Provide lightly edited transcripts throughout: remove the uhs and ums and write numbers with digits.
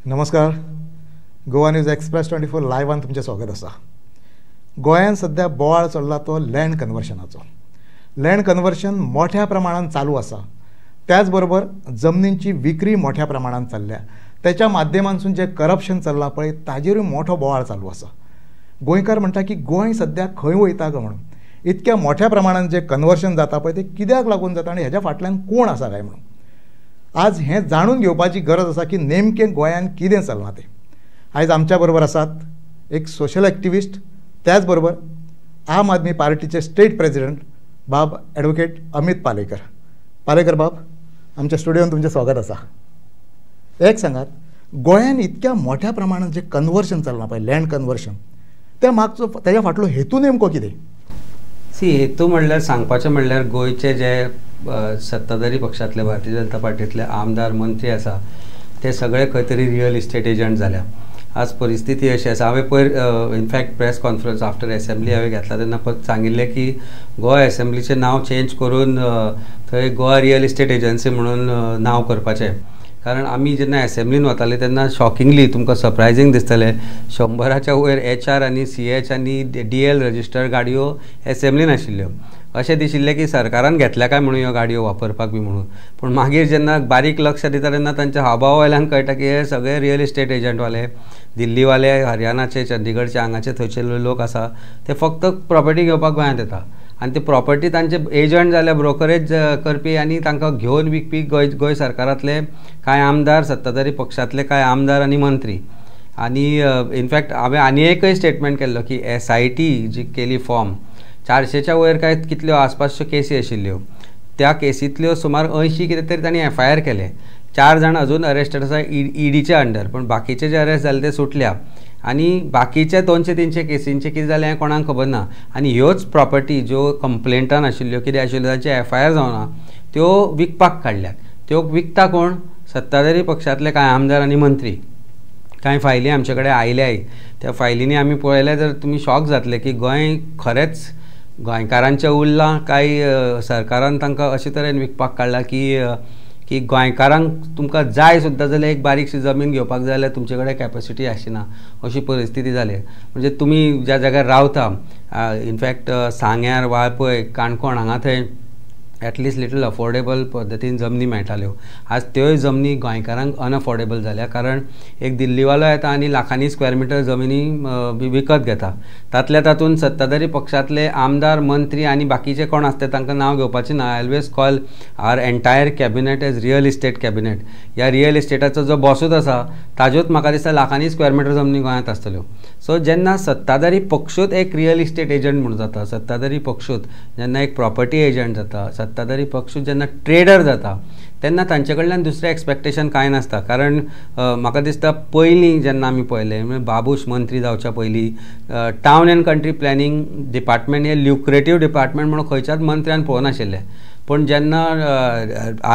नमस्कार. Goa news express 24 लायव्हान तुमचें स्वागत आसा. गोंयांत सध्या बोवाळ चल्ला तो लँड कन्वर्शनाचो. लँड कन्वर्शन मोठ्या प्रमाणात चालू आसा. त्याच बरोबर जमनींची विक्री मोठ्या प्रमाणात चल्ल्या. त्याच्या माध्यमांसून जे करप्शन चल्लां पळय ताजेरूय मोठो बोवाळ चालू आसा. गोंयकार म्हणटा की गोंय सध्या खंय वयता ग म्हणून. इतक्या मोठ्या प्रमाणात जे कन्वर्शन जाता पळय ते कित्याक लागून जाता आनी हेज्या फाटल्यान कोण आसा काय म्हणून. आज हें जाणून घेवपाची गरज आसा की नेमकें गोंयांत कितें चल्लां तें. आयज आमच्या बरोबर आसात एक सोशल एक्टिविस्ट, त्याच बरोबर आम आदमी पार्टीचे स्टेट प्रेसिडेंट बाब ॲडव्होकेट अमित पालेकर. पालेकर बाब, आमच्या स्टुडियोन तुमचें स्वागत आसा. एक सांगात, गोंयांत इतक्या मोठ्या प्रमाणात जे कन्वर्शन चल्लां पळय लँड कन्वर्शन, त्या मागचो तेज्या फाटलो हेतू नेमको कितें? हेतू म्हणल्यार सांगपाचें म्हणल्यार गोंयचे जे सत्ताधारी पक्षांतले भारतीय जनता पार्टींतले आमदार मंत्री आसा ते सगळे खंय तरी रियल इस्टेट एजंट जाल्या. आज परिस्थिती अशी आसा. हांवें पयर in fact press conference after assembly हांवें घेतला तेन्ना सांगिल्लें की गोवा असेंब्लीचें नांव चेंज करून थंय गोवा रियल इस्टेट एजन्सी म्हणून नांव करपाचें. कारण आमी जेन्ना असेंब्लीन वताले तेन्ना शॉकिंगली तुमकां सरप्रायझींग दिसतलें 100च्या वयर HR आनी CH आनी DL रजिस्टर्ड गाडयो असेंब्लीन आशिल्ल्यो. अशें दिशिल्लें की सरकारान घेतल्या काय म्हणून ह्यो गाडयो वापरपाक बी म्हणून. पूण मागीर जेन्ना बारीक लक्ष दिता तेन्ना तांच्या हावभावा वयल्यान कळटा की हे सगळे रियल इस्टेट एजंटवाले, दिल्लीवाले, हरियाणाचे, चंदीगडचे हांगाचे थंयचे लोक आसा ते फक्त प्रॉपर्टी घेवपाक गोंयांत येता आनी ती प्रॉपर्टी तांचे एजंट जाल्यार ब्रोकरेज करपी आनी तांकां घेवन विकपी गोंय सरकारांतले कांय आमदार, सत्ताधारी पक्षांतले कांय आमदार आनी मंत्री. आनी इनफॅक्ट हांवें आनी एकय स्टेटमेंट केल्लो की SIT जी केली फॉर्म 400च्या वयर काय कितल्यो आसपासच्यो केसी आशिल्ल्यो. त्या केसींतल्यो सुमार 80 कितें तरी तांणी FIR केले. 4 जाण अजून अरेस्टेड आसा EDच्या अंडर. पण बाकीचे जे अरेस्ट जाले ते सुटल्या. आनी बाकीचे 200-300 केसींचे कितें जालें हें कोणाक खबर ना. आनी ह्योच प्रॉपर्टी ज्यो कंप्लेंटान आशिल्ल्यो कितें आशिल्ल्यो तांचे FIR जावना त्यो विकपाक काडल्यात. त्यो विकता कोण? सत्ताधारी पक्षांतले कांय आमदार आनी मंत्री. कांय फायली आमचे कडेन आयल्याय. त्या फायलींनी आमी पळयलें तर तुमी शॉक जातले की गोंय खरेंच गोंयकारांचें उरलां काय सरकारान तांकां अशे तरेन विकपाक काडला की गोंयकारांक तुमकां जाय सुद्दां जाल्यार एक बारीकशी जमीन घेवपाक जाय जाल्यार तुमचे कडेन कॅपॅसिटी आशिना अशी परिस्थिती जाली. म्हणजे तुमी ज्या जाग्यार रावता इनफॅक्ट सांग्यार, वाळपय, काणकोण हांगा थंय ॲटलिस्ट लिटल अफोर्डेबल पद्दतीन जमनी मेळटाल्यो. आज त्योय जमनी गोंयकारांक अनअफोर्डेबल जाल्या. कारण एक दिल्लीवालो येता आनी लाखांनी स्क्वेअर मिटर जमिनी विकत घेता. तातूंत सत्ताधारी पक्षांतले आमदार, मंत्री आनी बाकीचे कोण आसता तांकां नांव घेवपाचें ना. I always call our entire cabinet as real estate cabinet. ह्या रियल इस्टेटाचो जो बॉसूच आसा ताज्योच म्हाका दिसता लाखांनी स्क्वेअर मिटर जमनी गोंयांत आसतल्यो. सो जेन्ना सत्ताधारी पक्षूच एक रियल इस्टेट एजंट म्हणून जाता, सत्ताधारी पक्षूच जेन्ना एक प्रॉपर्टी एजंट जाता, सत्ताधारी पक्ष जेन्ना ट्रेडर जाता तेन्ना तांचे कडल्यान दुसरें एक्सपेक्टेशन कांय नासता. कारण म्हाका दिसता पयलीं जेन्ना आमी पळयलें म्हणजे बाबूश मंत्री जावच्या पयलीं town end country planning department हें ल्युक्रेटीव डिपार्टमेंट म्हणून खंयच्याच मंत्र्यान पळोवनाशिल्लें. पूण जेन्ना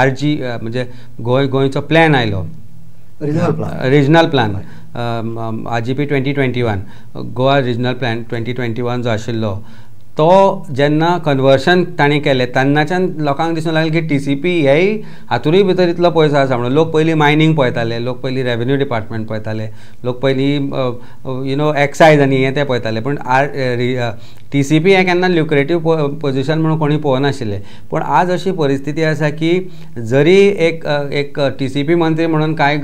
RG म्हणजे गोंयचो प्लॅन आयलो, regional plan RGP 2021 Goa regional plan 2021 जो आशिल्लो तो जेन्ना कन्वर्शन तांणी केलें तेन्नाच्यान लोकांक दिसूंक लागलें की TCP हेय हातूंय भितर इतलो पयसो आसा म्हणून. लोक पयलीं मायनींग पळयताले, लोक पयलीं रेवेन्यू डिपार्टमेंट पळयताले, लोक पयलीं एक्सायज आनी हें तें पळयताले. पूण TCP हें केन्ना ल्युक्रेटीव पोजिशन म्हणून कोणी पळोवनाशिल्लें. पूण आज अशी परिस्थिती आसा की जरी एक TCP मंत्री म्हणून कांय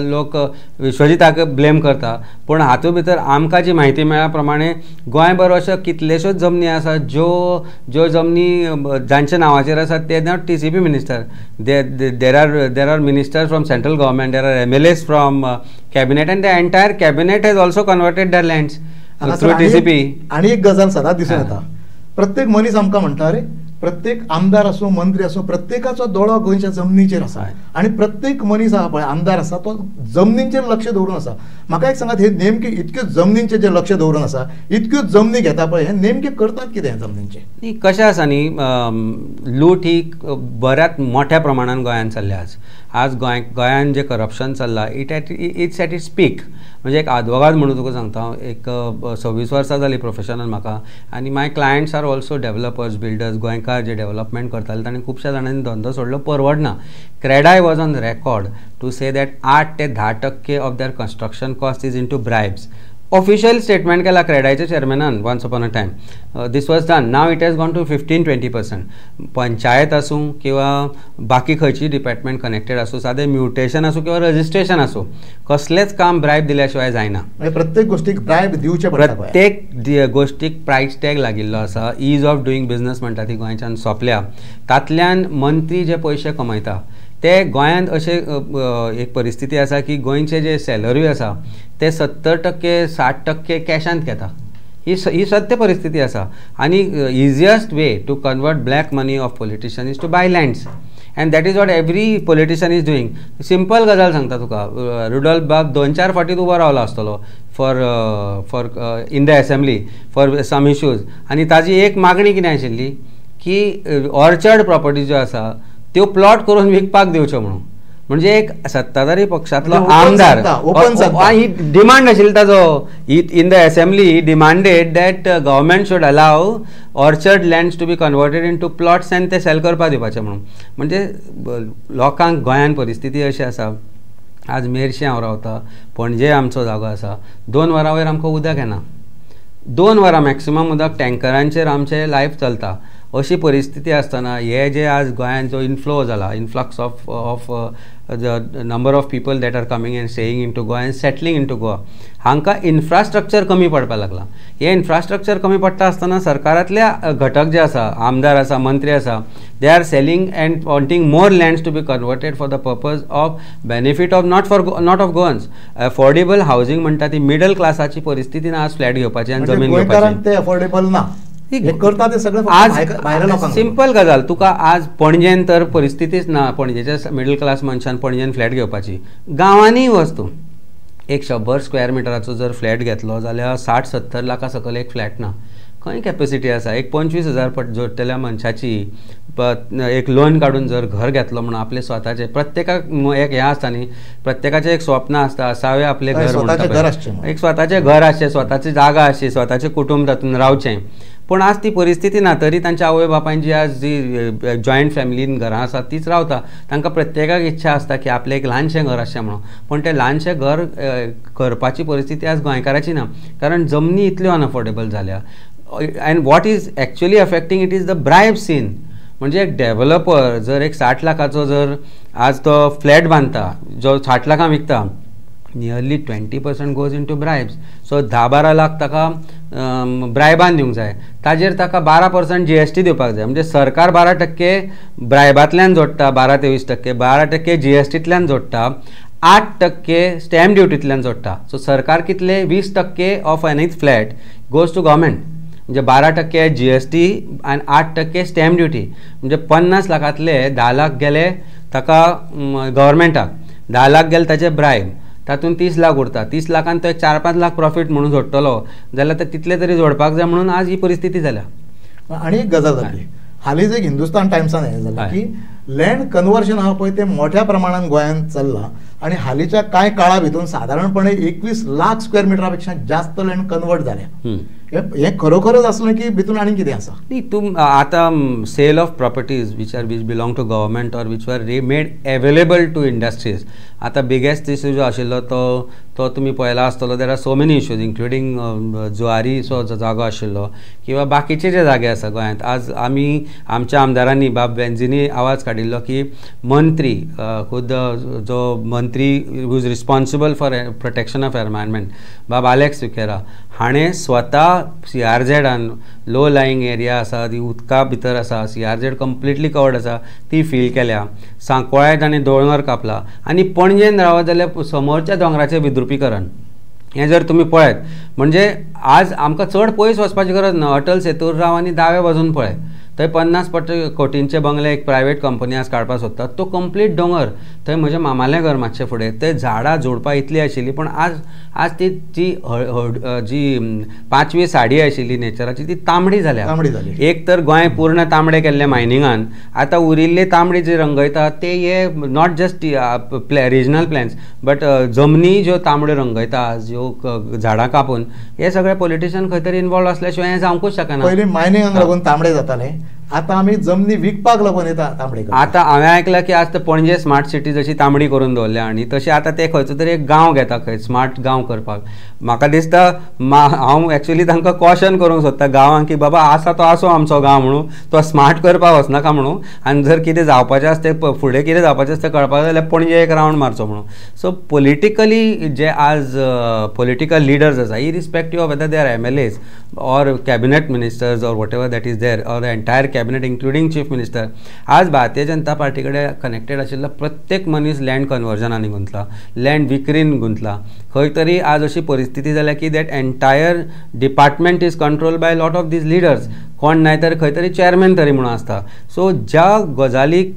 लोक विश्वजिताक ब्लेम करता, पूण हातूंत भितर आमकां जी म्हायती मेळ्ळ्या प्रमाणे गोंयभर अश्यो कितल्योश्योच जमनी आसा ज्यो जमनी जांच्या नांवाचेर आसात ते not TCP minister. There are ministers from central government, there are MLAs from cabinet and the entire cabinet has also converted there lands through TCP. आणि एक गजाल सदांच दिसून येता, प्रत्येक मनीस आमकां म्हणटा अरे प्रत्येक आमदार आसूं, मंत्री आसूं, प्रत्येकाचो दोळो गोंयच्या जमनीचेर आसा आनी प्रत्येक मनीस आसा पळय आमदार आसा तो जमनींचेर लक्ष दवरून आसा. म्हाका एक सांगात, हे नेमके इतक्यो जमनींचेर जे लक्ष दवरून आसा, इतक्यो जमनी घेता पळय, हे नेमके करतात कितें जमनींचे? कशें आसा न्ही, लूट ही बऱ्याच मोठ्या प्रमाणात गोंयांत चल्ल्या. आज गोंयान जे करप्शन चल्लां इट्स एट इट्स पीक. म्हणजे एक आदवोगाद म्हणून तुका सांगता, एक 26 वर्सां जाली प्रोफेशनल म्हाका, आनी my clients are also developers, builders, गोंयकार जे डेव्हलपमेंट करताले तांणी खुबश्या जाणांनी धंदो सोडलो, परवडना. CREDAI was on record to say that 8 ते 10% of their construction cost is into bribes. Official statement केला क्रेडायच्या चेअरमॅनान once upon a time. This was done. Now it has gone to 15-20%. Panchayat आसूं किंवा बाकी खंयची डिपार्टमेंट कनेक्टेड आसूं, सादें म्युटेशन आसूं किंवा रजिस्ट्रेशन आसूं, कसलेंच काम ब्रायब दिल्या शिवाय जायना. प्रत्येक गोष्टीक ब्रायब दिवचे पडटा. प्रत्येक गोष्टीक प्रायस टॅग लागिल्लो आसा. ईज ऑफ डुईंग बिझनस म्हणटा ती गोंयच्यान सोंपल्या. तातल्यान मंत्री जे पयशे कमयता ते गोंयांत अशे एक परिस्थिती आसा की गोंयचे जे सॅलरी आसा ते 70% 60% कॅशांत घेता. ही सत्य परिस्थिती आसा. आनी easiest way to convert black money of politician is to buy lands, and that is what every politician is doing. Simple गजाल सांगता तुका, रुडॉल्फ बाब 2-4 फावटी उबो रावलो आसतलो for in the assembly for some issues, आनी ताजी एक मागणी कितें आशिल्ली की ऑर्चर्ड प्रॉपर्टी ज्यो आसा त्यो प्लॉट करून विकपाक दिवच्यो म्हणून. म्हणजे एक सत्ताधारी पक्षातलो आमदार ही डिमांड आशिल्ली ताजो in the assembly. He demanded that government should allow orchard lands to be converted into plots and ते सेल करपाक दिवपाचे म्हणून. म्हणजे लोकांक गोंयान परिस्थिती अशी आसा, आज मेरशें हांव रावता, पणजे आमचो जागो आसा, 2 वरां वयर आमकां उदक येना. 2 वरां मॅक्सिमम उदक टँकरांचेर आमचें लायफ चलता. अशी परिस्थिती आसतना हे जे आज गोंयांत जो इन्फ्लो जाला, influx of the number of people that are coming and staying into Goa and settling into Goa, हांकां इन्फ्रास्ट्रक्चर कमी पडपाक लागला. हे इन्फ्रास्ट्रक्चर कमी पडटा आसतना सरकारांतल्या घटक जे आसा, आमदार आसा, मंत्री आसा, they are selling and wanting more lands to be converted for the purpose of benefit of not of Goans. Affordable housing म्हणटा ती मिडल क्लासाची परिस्थिती ना आज फ्लॅट घेवपाची आनी जमीन घेवपाची. अफोर्डेबल ना आज सिंपल गजाल. तुका आज पणजेन तर परिस्थितीच ना पणजेच्या मिडल क्लास मनशान पणजेन फ्लॅट घेवपाची. गांवांनी वस्तू एक 100 स्क्वेअर मिटराचो जर फ्लॅट घेतलो जाल्यार 60-70 लाखा सकयल एक फ्लॅट ना. खंय कॅपेसिटी आसा? एक 25,000 जोडटल्या मनशाची एक लोन काढून जर घर घेतलो म्हणून आपले स्वताचे, प्रत्येकाक एक हें आसता न्ही, प्रत्येकाचें एक स्वप्न आसता, असावे आपले घर म्हणटा, एक स्वताचें घर आसचें, स्वताची जागा आसची, स्वताचें कुटुंब तातूंत रावचें. पूण आज ती परिस्थिती ना. तरी तांच्या आवय बापायची आज जी जॉयंट फॅमिलीन घरां आसात तीच रावता. तांकां प्रत्येकाक इच्छा आसता की आपलें एक ल्हानशें घर आसचें म्हणून. पूण तें ल्हानशें घर करपाची परिस्थिती आज गोंयकाराची ना, कारण जमनी इतल्यो अनअफोर्डेबल जाल्या. And what is actually affecting it is the bribe scene. म्हणजे एक डेव्हलपर जर एक 60 लाखाचो जर आज तो फ्लॅट बांदता, जो 60 लाखां विकता, nearly 20% goes into bribes. So 10-12 lakh ताका ब्रायबान दिवंक जाय. ताजेर ताका 12% GST दिवपाक जाय. म्हणजे सरकार 12% ब्रायबांतल्यान जोडटा, 12-23%, 12% GSTंतल्यान जोडटा, 8% स्टॅम्प ड्युटींतल्यान जोडटा. सो सरकार कितले 20% of any flat goes to government. म्हणजे 12% GST आनी 8% स्टॅम्प ड्युटी. म्हणजे 50 लाखांतले 10 लाख गेले ताका गव्हर्मेंटाक, 10 लाख गेले ताचे ब्रायब, तातूंत 30 लाख उरता. 30 लाखान तो एक 4-5 लाख प्रॉफीट म्हणून जोडटलो जाल्यार ते तितले तरी जोडपाक जाय म्हणून आज ही परिस्थिती जाल्या. आनी एक गजाल जाली, हालींच एक हिंदुस्तान टायम्सान हें जालें की लँड कन्वर्शन आहा पळय तें मोठ्या प्रमाणात गोंयांत चल्लां आनी हालींच्या कांय काळा भितर सादारणपणे 21 लाख स्क्वेअर मिटरा पेक्षा जास्त लँड कन्वर्ट जाल्या. हें खरोखरच आसलें की भितून आनी कितें आसा? न्ही, तूं आतां sale of properties which belong to government or which were made available to industries. आतां बिगेस्ट इश्यू जो आशिल्लो तो तुमी पळयला आसतलो. There are so many issues including जुवारीचो जो जागो आशिल्लो किंवा बाकीचे जे जागे आसा गोंयांत. आज आमी आमच्या आमदारांनी बाब बेंझीनी आवाज काडिल्लो की मंत्री खुद जो मंत्री who is responsible for protection of environment बाब आलेक्स विकेरा हाणें स्वता CRZ लो लायंग एरिया आसा ती उदका भितर आसा, CRZ कंप्लिटली कवर्ड आसा, ती फील केल्या. सांकवाळे ताणें दोंगर कापला आनी पणजेन रावत जाल्यार समोरच्या दोंगराचें विद्रुपीकरण. हें जर तुमी पळयत म्हणजे आज आमकां चड पयस वचपाची गरज ना. अटल सेतूर राव आनी दावे बाजून पळय थंय 50 कोटींचे बंगले एक प्रायवेट कंपनी आज काडपाक सोदतात. तो कंप्लीट दोंगर. थंय म्हजें मामालें घर मातशें फुडें. ते झाडां झुडपां इतली आशिल्ली, पण आज ती जी 5वी साडी आशिल्ली नेचराची ती तांबडी जाल्या. एक तर गोंय पूर्ण तांबडे केल्ले मायनिंगान. आतां उरिल्ले तांबडी जे रंगयतात ते हे not just regional plans but जमनी ज्यो तांबड्यो रंगयता, ज्यो झाडां कापून, हे सगळे पॉलिटिशियन खंय तरी इन्वॉल्व असल्याशिवाय हें जावंकूच शकना. पयलीं मायनिंगाक लागून तांबडे जाताले, आतां आमी जमनी विकपाक लागून येता तांबडे. आतां हांवें आयकलां की आज पणजे स्मार्ट सिटी जशी तांबडी करून दवरल्या, आनी तशें आतां ते खंयचो तरी एक गांव घेता खंय स्मार्ट गांव करपाक. म्हाका दिसता हांव एक्चुअली तांकां कॉशन करूंक सोदता गांवांक की बाबा आसा तो आसो आमचो गांव म्हणून, तो स्मार्ट करपाक वचनाका म्हणून, आनी जर कितें जावपाचें आसता फुडें कितें जावपाचें आसता कळपाक जाल्यार पणजे एक रावंड मारचो म्हणून. सो पॉलिटिकली जे आज पॉलिटिकल लिडर्स आसा, irrespective of whether they are MLAs or cabinet ministers or whatever that is there, or the entire cabinet including chief minister, आज भारतीय जनता पार्टी कडेन कनेक्टेड आशिल्लो प्रत्येक मनीस लँड कन्वर्जनांनी गुंतला, लँड विक्रीन गुंतला. खंय तरी आज अशी परिस्थिती जाल्या की that entire department is control by lot of these leaders. कोण नाय तर खंय तरी चेअरमॅन तरी म्हणून आसता. सो ज्या गजालीक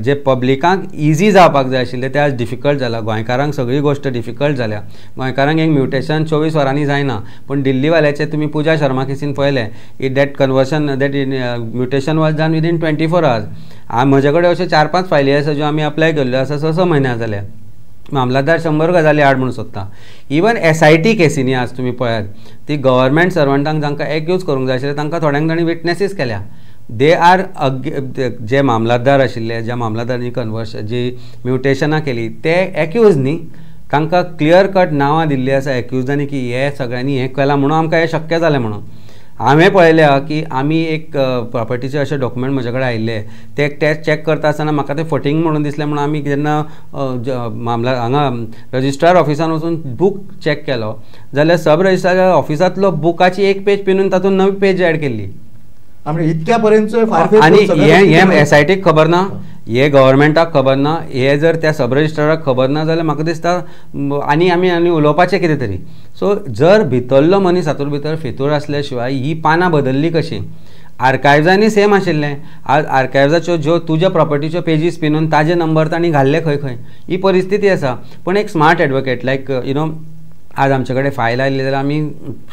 जे पब्लिकांक इजी जावपाक जाय आशिल्ले ते आज डिफिकल्ट जाला. गोंयकारांक सगळी गोश्ट डिफिकल्ट जाल्या. गोंयकारांक एक म्युटेशन 24 वरांनी जायना, पण दिल्लीवाल्याचे तुमी पुजा शर्मा केसीन पळयलें that conversion that mutation was done within 24 hours. म्हजे कडेन अशे 4-5 फायली आसा ज्यो आमी अप्लाय केल्ल्यो आसा 6 म्हयन्या जाल्या. मामलादार 100 गजाली हाड म्हणून सोदता. इवन SIT केसींनी आज तुमी पळयात, ती गव्हर्मेंट सर्वंटांक जांकां एक्यूज करूंक जाय आशिल्लें तांकां थोड्यांक जाणी विटनेसीस केल्या. दे आर जे मामलादार आशिल्ले, ज्या मामलादारांनी जी म्युटेशनां केली ते एक्यूज न्ही, तांकां क्लियर कट नांवां दिल्लीं आसा एक्युजांनी की हे सगळ्यांनी हें केलां म्हणून आमकां हें शक्य जालें म्हणून. हांवें पळयल्या की आमी एक प्रॉपर्टीचे अशे डॉक्युमेंट म्हजे कडेन आयिल्ले, ते टेस्ट चॅक करता आसतना म्हाका ते फटींग म्हणून दिसलें म्हणून आमी जेन्ना हांगा रजिस्ट्रार ऑफिसान वचून बूक चॅक केलो जाल्यार सब रजिस्ट्रार ऑफिसांतलो बुकाची एक पेज पिनून तातूंत नवी पेज ऍड केल्ली. इतक्या पर्यंत आनी हे SITक खबर ना, हे गव्हर्मेंटाक खबर ना, हे जर त्या सब रजिस्ट्राराक खबर ना जाल्यार म्हाका दिसता आनी उलोवपाचें कितें तरी. सो जर भितरलो मनीस हातूंत भितर फितूर आसल्या शिवाय ही पानां बदलली कशी. आर्कायव्जांनी सेम आशिल्लें. आज आर्कायव्जाच्यो ज्यो तुज्या प्रॉपर्टीच्यो पेजीस पिनून ताजे नंबर तांणी घाल्ले खंय खंय, ही परिस्थिती आसा. पण एक स्मार्ट एडवोकेट लायक आज आमचे कडेन फायल आयली जाल्यार आमी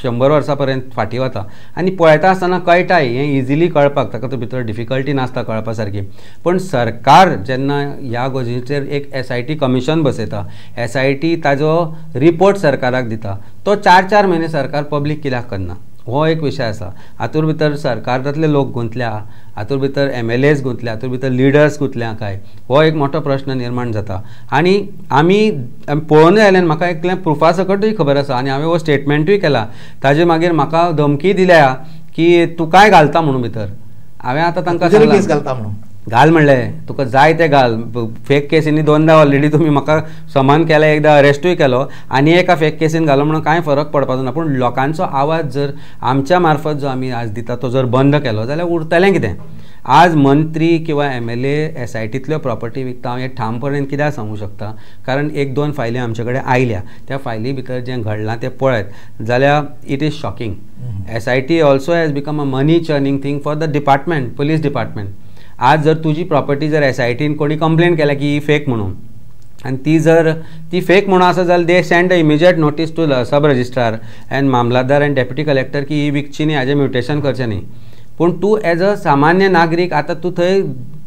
100 वर्सां पर्यंत फाटीं वता आनी पळयता आसतना कळटाय हें इजिली कळपाक, ताका भितर डिफिकल्टी नासता कळपा सारकी. पण सरकार जेन्ना ह्या गोश्टीचेर एक SIT कमिशन बसयता, SIT ताजो रिपोर्ट सरकाराक दिता, तो 4-4 म्हयने सरकार पब्लीक कित्याक करना, हो एक विशय आसा. हातूंत भितर सरकारांतले लोक गुंतल्या, हातूंत भितर MLAs गुंतल्या, हातूंत भितर लिडर्स गुंतल्या काय, हो एक मोठो प्रश्न निर्माण जाता. आनी आमी पळोवनूय आयल्यान म्हाका एक प्रुफा सकटूय खबर आसा आनी हांवें हो स्टेटमेंटूय केला. ताजे मागीर म्हाका धमकी दिल्या की तूं काय घालता म्हणून भितर. हांवें आतां तांकां सांगलां घाल म्हणलें, तुका जाय तें घाल. फेक केसींनी 2दा ऑलरेडी तुमी म्हाका समन केलें, एकदां अरेस्टूय केलो, आनी एका फेक केसीन घालो म्हणून कांय फरक पडपाचो ना. पूण लोकांचो आवाज जर आमच्या मार्फत जो आमी आज दिता तो जर बंद केलो जाल्यार उरतलें कितें. आज मंत्री किंवा MLA SITंतल्यो प्रॉपर्टी विकता, हांव हें ठामपणान कित्याक सांगूं शकता, कारण 1-2 फायली आमचे कडेन आयल्या. त्या फायली भितर जें घडलां तें पळयत जाल्यार it is shocking. SIT also has become a money churning thing for the department, police department. आज जर तुजी प्रॉपर्टी जर SITन कोणी कंप्लेन केल्या की ही फेक म्हणून, आनी ती फेक म्हणून आसा जाल्यार they send a immediate notice to sub registrar and mamlatdar and deputy collector की ही विकची न्ही, हाजें म्युटेशन करचें न्ही. पूण तूं एज अ सामान्य नागरीक आतां तूं थंय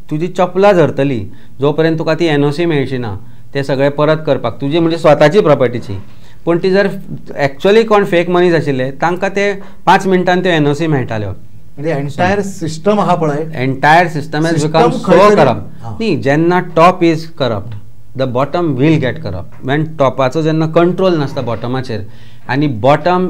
तुजी चपलां धरतली जो पर्यंत तुका ती NOC मेळची ना ते सगळें परत करपाक, तुजी म्हणजे स्वताची प्रॉपर्टीची. पूण ती जर एक्चुअली कोण फेक मनीस आशिल्ले तांकां ते 5 मिनटान त्यो NOC मेळटाल्यो. म्हणजे एंटायर सिस्टम आहा पळय, entire system has become so corrupt. न्ही, जेन्ना top is corrupt the bottom will get corrupt. When टॉपाचो जेन्ना कंट्रोल नासता बॉटमाचेर आनी bottom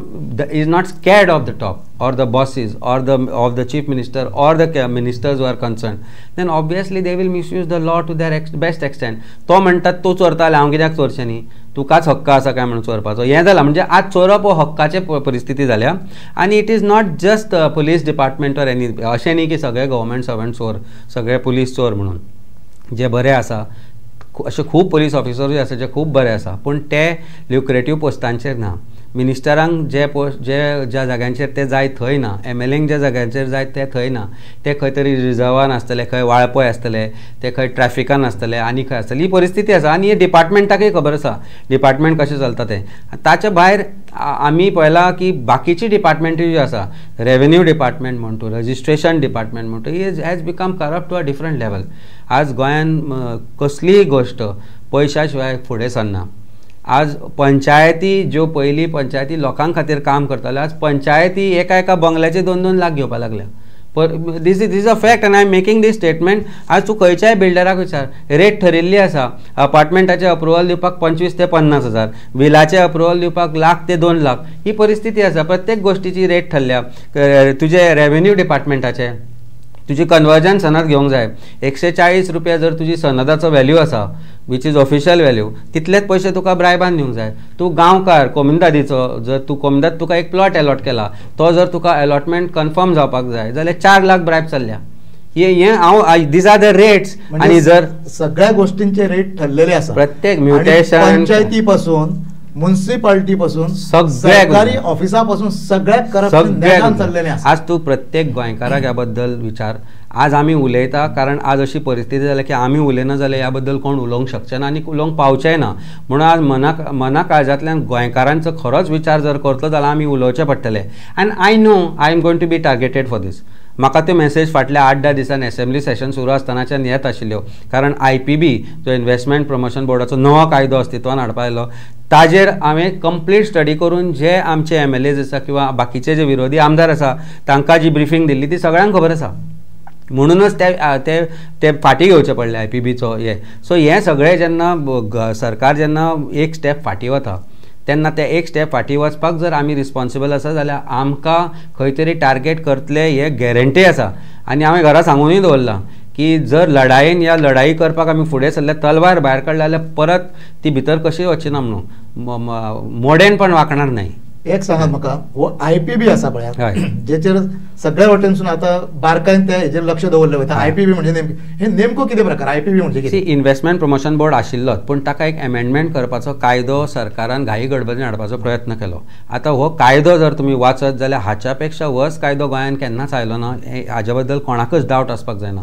is not scared of the top or the bosses or of the chief minister or the ministers who are concern, then obviously they will misuse the law to their best extent. तो म्हणटात तूं चोरता जाल्यार हांव कित्याक चोरचें न्ही, तुकाच हक्क आसा काय म्हणून चोरपाचो, हें जालां. म्हणजे आज चोरप हो हक्काचे परिस्थिती जाल्या. आनी it is not just police department or any, अशें न्ही की सगळे गव्हर्मेंट सर्वंट चोर, सगळे पुलीस चोर म्हणून. जे बरे आसा अशे खूब पुलीस ऑफिसरूय आसा जे खूब बरे आसा, पूण ते ल्युक्रेटीव पोस्टांचेर ना. मिनिस्टरांक जे ज्या जाग्यांचेर ते जाय थंय ना, MLAंक ज्या जाग्यांचेर जाय ते थंय ना, ते खंय तरी रिजर्वान आसतले, खंय वाळपय आसतले, ते खंय ट्रॅफिकान आसतले, आनी खंय आसतली, ही परिस्थिती आसा. आनी हे डिपार्टमेंटाकय खबर आसा डिपार्टमेंट कशें चलता तें. ताचे भायर आमी पळयलां की बाकीची डिपार्टमेंटूय जी आसा, रेव्हेन्यू डिपार्टमेंट म्हण तूं, रजिस्ट्रेशन डिपार्टमेंट म्हण तूं, has become corrupt to a different level. आज गोंयान कसलीय गोश्ट पयशा शिवाय फुडें सरना. आज पंचायती ज्यो पयलीं पंचायती लोकां खातीर काम करताले, आज पंचायती एका बंगल्याचे 2-2 लाख घेवपाक लागल्या. This is a fact and I am making this statement. आज तूं खंयच्याय बिल्डराक विचार, रेट ठरिल्ली आसा. अपार्टमेंटाचें अप्रुवल दिवपाक 25,000 ते 50,000, विलाचें अप्रुवल दिवपाक 1,00,000 ते 2,00,000 ही परिस्थिती आसा. प्रत्येक गोश्टीची रेट ठरल्या. तुजे रेव्हेन्यू डिपार्टमेंटाचे तुजी कन्वर्जन सनद घेवंक जाय. 140 रुपया जर तुजी सनदाचो व्हॅल्यू आसा, वीच इज ऑफिशियल व्हॅल्यू, तितलेच पयशे तुका ब्रायबान दिवंक जाय. तूं गांवकार कोमिंदादीचो, जर तूं कोमिंदाद तुका एक प्लॉट अलॉट केला, तो जर तुका अलॉटमेंट कन्फर्म जावपाक जाय जाल्यार 4 लाख ब्रायब चल्ल्या. These are the rates. आनी जर सगळ्या गोष्टींचे रेट ठरलेले आसा, प्रत्येक म्युटेशन, पंचायती पासून म्युनिसिपालिटी पासून सरकारी ऑफिसा पासून सगळ्यात करप्शन चाललेले आसा. आज तूं प्रत्येक गोंयकाराक ह्या बद्दल विचार. आज आमी उलयता कारण आज अशी परिस्थिती जाल्या की आमी उलयना जाल्यार ह्या बद्दल कोण उलोवंक शकचे ना आनी उलोवंक पावचेय ना. म्हणून आज मना काळजांतल्यान गोंयकारांचो खरोच विचार जर करतलो जाल्यार आमी उलोवचें पडटलें. And I know I am going to be targeted for this. म्हाका त्यो मेसेज फाटल्या 8-10 दिसान एसेंब्ली सेशन सुरू आसतनाच्यान येत आशिल्ल्यो. कारण IPB जो इन्व्हेस्टमेंट प्रमोशन बोर्डाचो नवो कायदो अस्तित्वान हाडपा आयलो, ताजेर हांवें कंप्लीट स्टडी करून जे आमचे MLAs आसा किंवा बाकीचे जे विरोधी आमदार आसा तांकां जी ब्रिफींग दिल्ली ती सगळ्यांक खबर आसा. म्हणूनच ते फाटी घेवचे पडले IPBचो हे. सो हे सगळें जेन्ना सरकार जेन्ना एक स्टेप फाटी वता तेन्ना ते एक स्टेप फाटी वचपाक जर आमी रिस्पॉन्सिबल आसा जाल्यार आमकां खंय तरी टार्गेट करतले हे गॅरंटी आसा. आनी हांवें घरा सांगूनय दवरलां की जर लढायेन या लढाई करपाक आमी फुडें सरले, तलवार भायर काडले जाल्यार परत ती भितर कशी वचची ना म्हणून मोडेन पण वाकणार नाही. एक सांगात म्हाका, हो IPB आसा पळय जेचेर सगळ्या वटेनसून आतां बारकायेन ते हेजेर लक्ष दवरलें वता. IPB म्हणजे हे नेमको कितें प्रकार? IPB म्हणजे कितें? इन्व्हेस्टमेंट प्रमोशन बोर्ड आशिल्लोच, पूण ताका एक अमेंडमेंट करपाचो कायदो सरकारान घाई गडबडीन हाडपाचो प्रयत्न केलो. आतां हो कायदो जर तुमी वाचत जाल्यार हाच्या पेक्षा वर्स कायदो गोंयान केन्नाच आयलो ना. हाच्या बद्दल कोणाकच डावट आसपाक जायना.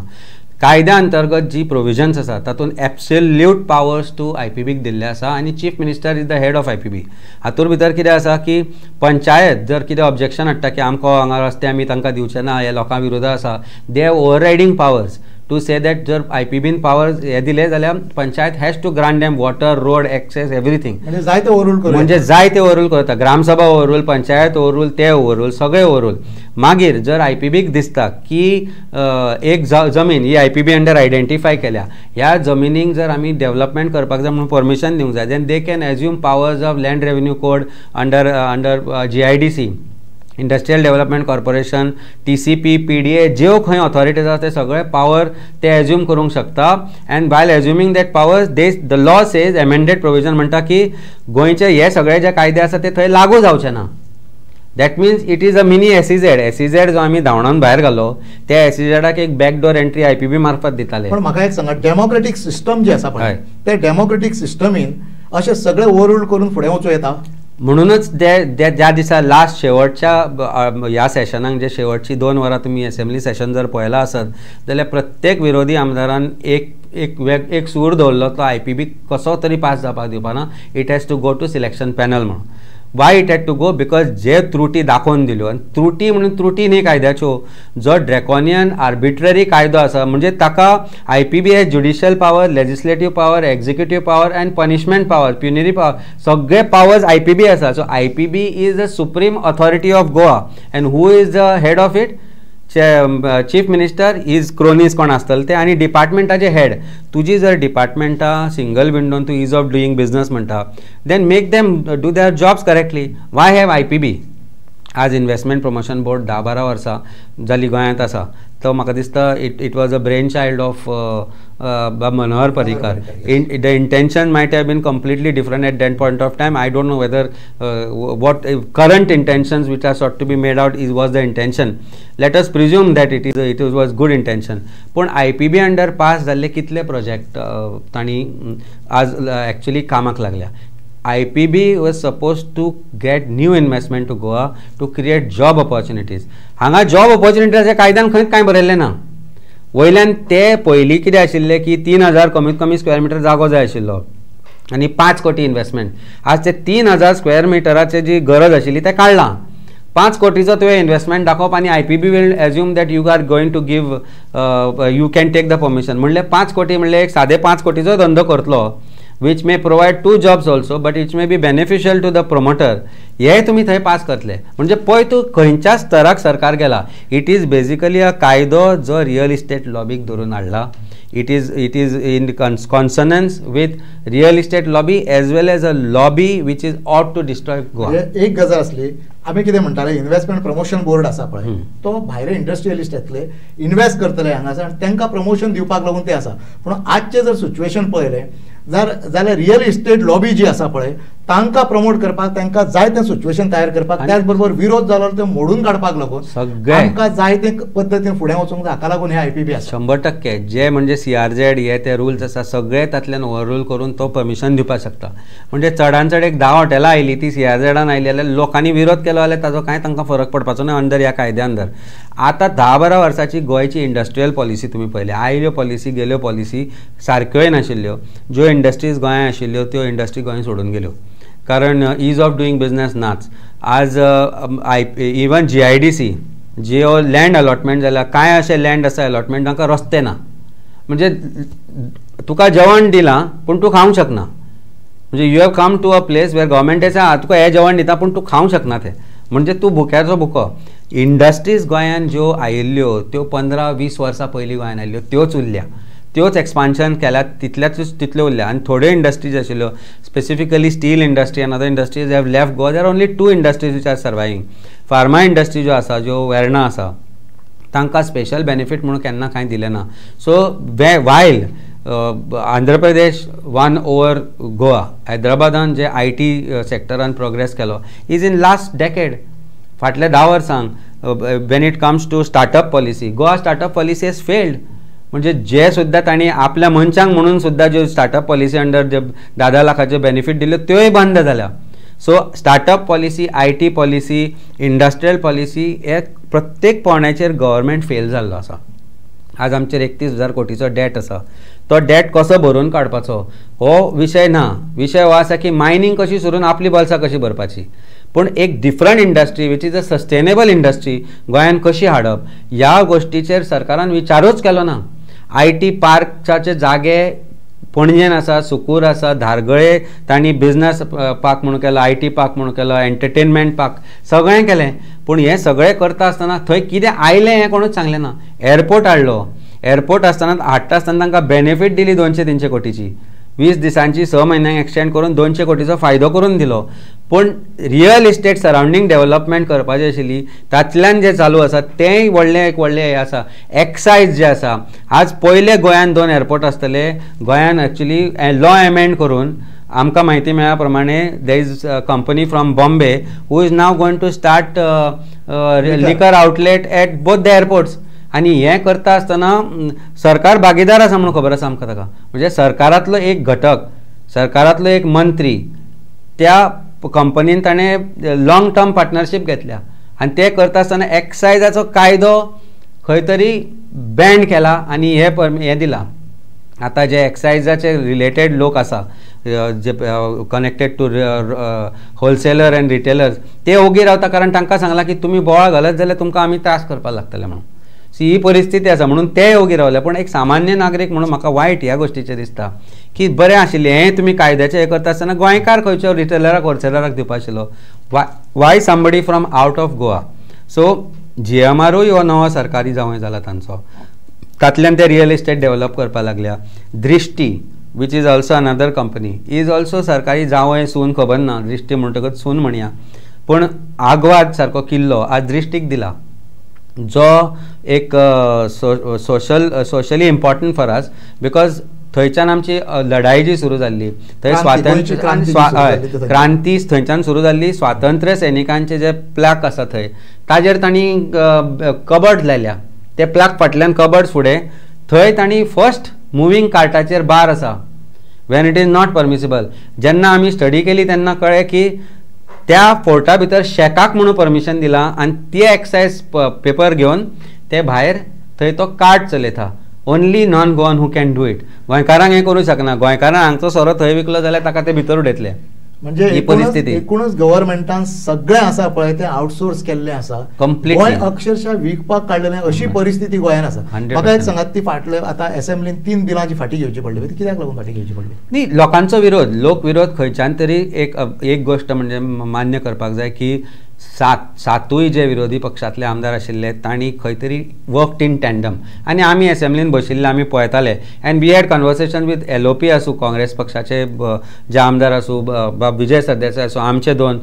कायद्या अंतर्गत जी प्रोविजन्स आसा तातूंत एब्सोल्यूट पावर्स टू IPBक दिल्ले आसा आनी chief minister is the head of IPB. हातूंत भितर कितें आसा की पंचायत जर कितें ऑब्जेक्शन हाडटा की आमकां हांगा रस्ते आमी तांकां दिवचे ना, हे लोकां विरोधा आसा, they have overriding powers to say that जर IPBन पावर्स हे दिले जाल्यार panchayat has to grant them water, road, access, everything. म्हणजे जाय ते ओवररूल करता. म्हणजे जाय ते ओवररूल करता. ग्रामसभा ओवररूल, पंचायत ओवररूल, ते ओवररूल, सगळे ओवररूल. मागीर जर IPBक दिसता की एक जमीन ही IPB अंडर आयडेंटिफाय केल्या, ह्या जमिनीक जर आमी डेव्हलपमेंट करपाक जाय म्हणून परमिशन दिवंक जाय, then they can assume powers of land revenue code under GIDC, industrial development corporation, TCP, PDA, ज्यो खंय ऑथॉरिटीज आसा ते सगळे पावर ते एज्यूम करूंक शकता. And while assuming that powers the law says amended provision म्हणटा की गोंयचे हे सगळे जे कायदे आसा ते थंय लागू जावचे ना. That means it is a mini SEZ जो आमी धांवडावन भायर घालो, त्या SEZाक एक बॅकडोर एंट्री IPB मार्फत दिताले. पण म्हाका एक सांगा, डेमोक्रेटीक सिस्टम जे आसा पळय ते डेमोक्रेटीक सिस्टमीन अशें सगळे ओवररूल करून फुडें वचूं येता. म्हणूनच ज्या दिसा लास्ट शेवटच्या ह्या सेशनाक जे शेवटची 2 वरां तुमी असेंब्ली सेशन जर पळयला आसत जाल्यार प्रत्येक विरोधी आमदारान एक सूर दवरलो तो IPB कसो तरी पास जावपाक दिवपाना. It has to go to selection panel म्हणून. Why it had to go? Because जे त्रुटी दाखोवन दिल्यो, आनी त्रुटी म्हणून त्रुटी न्ही कायद्याच्यो, जो ड्रॅकोनियन आर्बिट्ररी कायदो आसा म्हणजे ताका IPB हे judicial power, legislative power, executive power and punishment power, plenary power, सगळे पावर्स IPB आसा. So IPB is the supreme authority of Goa and who is the head of it? Chief minister is cronies कोण आसतले ते, आनी डिपार्टमेंटाचे head. तुजी जर डिपार्टमेंटा single विंडोन तूं इज ऑफ डुईंग बिजनस म्हणटा, then make them do their jobs correctly. Why have IPB? आज इन्व्हेस्टमेंट प्रमोशन बोर्ड 10-12 वर्सां जाली गोंयांत आसा. तो म्हाका दिसता it was a brainchild of Manohar Parrikar. The intention might have been completely different at that point of time. I don't know whether what current intentions which are sought to be made out was the intention. Let us presume that it was good intention. पूण IPB under pass जाल्ले कितले project तांणी आज actually कामाक लागल्या. IPB was supposed to get new investment to Goa to create job opportunities. हांगा job ऑपॉर्च्युनिटीचे कायद्यान खंयच कांय बरयल्लें ना. वयल्यान ते पयलीं कितें आशिल्लें की 3000 कमीत कमी स्क्वेअर मिटर जागो जाय आशिल्लो आनी 5 कोटी इन्वेस्टमेंट. आज ते 3000 स्क्वेअर मिटराची जी गरज आशिल्ली ते काडलां. 5 कोटीचो तुवें इन्वेस्टमेंट दाखोवप आनी IPB will assume that you are going to give you can take the permission. म्हणल्यार 5 कोटी म्हणल्यार एक सादे 5 कोटीचो धंदो करतलो which may provide 2 jobs also, but it may be beneficial to the promoter. हे तुम्ही थंय पास करतले. म्हणजे पळय तूं खंयच्या स्तराक सरकार गेला. इट इज बेसिकली अ कायदो जो रियल इस्टेट लॉबीक धरून हाडला. It is in consonance with real estate lobby as well as a lobby which is out to destroy Goa. एक गजाल आसली, आमी कितें म्हणटाले इन्व्हेस्टमेंट प्रमोशन बोर्ड आसा पळय, तो भायर इंडस्ट्रियलिस्ट येतले, इन्व्हेस्ट करतले हांगासर आनी तांकां प्रमोशन दिवपाक लागून ते आसा. पूण आजचे जर सिच्युएशन पळयलें जाल्यार रियल इस्टेट लॉबी जी आसा पळय तांकां प्रमोट करपाक, तांकां जाय तें सिच्युएशन तयार करपाक, त्याच बरोबर विरोध जालो ते मोडून काडपाक लागून तांकां जाय ते पद्दतीन फुडें वचूंक जाय. हाका लागून हे IPB आसा. 100% जे म्हणजे CRZ हे ते रुल्स आसा सगळे तातल्यान ओवररूल करून तो परमिशन दिवपाक शकता. म्हणजे चडान चड एक 10 हॉटेलां आयली ती CRZान आयली जाल्यार लोकांनी विरोध केलो जाल्यार ताजो कांय तांकां फरक पडपाचो ना अंडर ह्या कायद्या अंडर. आतां 10-12 वर्साची गोंयची इंडस्ट्रियल पॉलिसी तुमी पळयली, आयल्यो पॉलिसी गेल्यो पॉलिसी सारक्योय नाशिल्ल्यो. ज्यो इंडस्ट्रीज गोंयांत आशिल्ल्यो त्यो इंडस्ट्री गोंय सोडून गेल्यो कारण ईज ऑफ डुईंग बिझनेस नाच. आज even GIDC Jio land allotment जाल्या, कांय अशे लँड आसा अलॉटमेंट तांकां रस्ते ना. म्हणजे तुका जेवण दिलां पूण तूं खावंक शकना. म्हणजे you have come to a place where गव्हर्मेंटाच्या तुका हें जेवण दिता पूण तूं खावंक शकना तें. म्हणजे तूं भुक्याचो भुको. इंडस्ट्रीज गोंयांत ज्यो आयिल्ल्यो त्यो 15-20 वर्सां पयलीं गोंयांत आयिल्ल्यो त्योच उरल्या, त्योच एक्सपान्शन केल्यात, तितल्याच तितल्यो उरल्या. आनी थोड्यो इंडस्ट्रीज आशिल्ल्यो specifically steel industry and other industries have left Goa. There only 2 industries which are surviving. Pharma industry ज्यो आसा, ज्यो वेर्णा आसा, तांकां स्पेशल बेनिफीट म्हणून केन्ना कांय दिलें ना. So while Andhra Pradesh won over Goa, हैदराबादान जे IT सेक्टरान प्रोग्रेस केलो इज इन लास्ट डेकेड, फाटल्या 10 वर्सांक. When it comes to startup policy, Goa startup policy has failed. म्हणजे जे सुद्दां तांणी आपल्या मनशांक म्हणून सुद्दां ज्यो स्टार्टअप पॉलिसी अंडर जे 10 लाखाचे बेनिफीट दिल्यो त्योय बंद जाल्या. So startup policy, IT policy, industrial policy हे प्रत्येक पावण्याचेर गव्हर्मेंट फेल जाल्लो आसा. आज आमचेर 31,000 कोटीचो डेट आसा. तो डेट कसो भरून काडपाचो हो विशय ना. विशय हो आसा की मायनींग कशी सुरून आपली बॉल्सां कशी भरपाची. पूण एक different industry which is a sustainable industry गोंयांत कशी हाडप ह्या गोष्टीचेर सरकारान विचारूच केलो ना. IT पार्कचे जागे पणजेन आसा, सुकूर आसा, धारगळे तांणी बिझनस पार्क म्हणून केलो, IT पार्क म्हणून केलो, एंटरटेनमेंट पार्क सगळें केलें. पूण हें सगळें करता आसतना थंय कितें आयलें हें कोणूच सांगलें ना. एअरपोर्ट हाडलो, एअरपोर्ट आसतना हाडटा आसतना तांकां बेनिफीट दिली 200-300 कोटीची. 20 दिसांची 6 म्हयन्यांक एक्सटेंड करून 200 कोटीचो फायदो करून दिलो. पूण रियल इस्टेट सरावंडींग डेव्हलपमेंट करपाची आशिल्ली तातल्यान जे चालू आसा तेंय व्हडलें हें आसा. एक्सायज जे आसा, आज पयले गोंयांत 2 एअरपोर्ट आसतले. गोंयांत एक्चुली लॉ एमेंड करून आमकां म्हायती मेळ्ळ्या प्रमाणे there is company from Bombay who is now going to start liquor outlet at both the airports. आनी हें करता आसतना सरकार भागीदार आसा म्हणून खबर आसा आमकां ताका. म्हणजे सरकारांतलो एक घटक, सरकारांतलो एक मंत्री, त्या कंपनीन ताणें लॉंग टर्म पार्टनरशीप घेतल्या आनी ते करता आसतना एक्सायजाचो कायदो खंय तरी बॅन केला आनी हें दिलां. आतां जे एक्सायजाचे रिलेटेड लोक आसा जे connected to wholesaler and retailers ते ओगी रावता कारण तांकां सांगलां की तुमी बोवाळ घालत जाल्यार तुमकां आमी त्रास करपाक लागतले म्हणून. ही परिस्थिती आसा म्हणून ते ओगी रावले. पूण एक सामान्य नागरीक म्हणून म्हाका वायट ह्या गोष्टीचें दिसता की बरें आशिल्लें हें तुमी कायद्याचें हें करता आसतना गोंयकार खंयच्या रिटेलराक होलसेलराक दिवपा आशिल्लो. Why somebody from out of Goa. So GMRूय हो नवो सरकारी जावं जाला तांचो. तातल्यान ते रियल इस्टेट डेव्हलप करपाक लागल्या. दृश्टी which is also another company is also सरकारी जावं सून खबर ना. दृश्टी म्हणटकच सून म्हणया. पूण आग्वाद सारको किल्लो आज दृश्टीक दिला जो एक socially important for us because थंयच्यान आमची लढाई जी सुरू जाल्ली थंय स्वातंत्र्य क्रांती थंयच्यान सुरू जाल्ली. स्वातंत्र्य सैनिकांचे जे प्लॅक आसा थंय ताजेर तांणी कबर्ड लायल्या. ते प्लॅक फाटल्यान कबर्ड फुडें थंय तांणी फर्स्ट मुवींग कार्टाचेर बार आसा Wien it is not permissible. जेन्ना आमी स्टडी केली तेन्ना कळ्ळें की त्या फोर्टा भितर शेकाक म्हणून परमिशन दिलां आनी ती एक्सायज पेपर घेवन ते भायर थंय तो कार्ड चलयता. Only non Goan who can do it. गोंयकारांक हें करूंक शकना. गोंयकारांक हांगचो सोरो थंय विकलो जाल्यार ताका ते भितर उडयतले. म्हणजे ही परिस्थिती एकूणच गव्हर्नमेंटान सगळें आसा पळय ते आउटसोर्स केल्लें आसा. गोंय अक्षरशः विकपाक काडलें अशी परिस्थिती गोंयान आसा. म्हाका एक सांगात, ती फाटले आतां असेंब्लीन 3 बिलांची फाटी घेवची पडली. ती कित्याक लागून फाटी घेवची पडली? न्ही, लोकांचो विरोध, लोक विरोध खंयच्यान तरी एक गोश्ट म्हणजे मान्य करपाक जाय की सातूय जे विरोधी पक्षातले आमदार आशिल्ले तांणी खंय तरी वर्कड इन टँडम. आनी आमी असेंब्लीन बशिल्ले आमी पळयताले and we had conversation with LOP आसूं, काँग्रेस पक्षाचे जे आमदार आसूं, विजय सरदेसाय आसूं, आमचे 2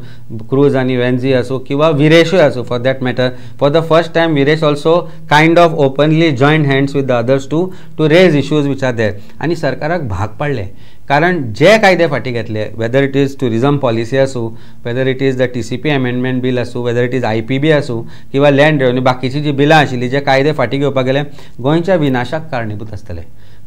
क्रूज आनी वेन्झी आसूं, किंवा विरेशूय आसूं for that matter. For the first time Viresh also kind of openly joint hands with the others to raise issues which are there. आनी सरकाराक भाग पाडले. कारण जे कायदे फाटी घेतले, whether it is tourism policy आसूं, whether it is the TCP amendment bill आसूं, वेदर इट इज IPB आसूं, किंवा लँड रेव्हन्यू, बाकीची जी बिलां आशिल्ली, जे कायदे फाटी घेवपाक गेले, गोंयच्या विनाशाक कारणीभूत आसतले.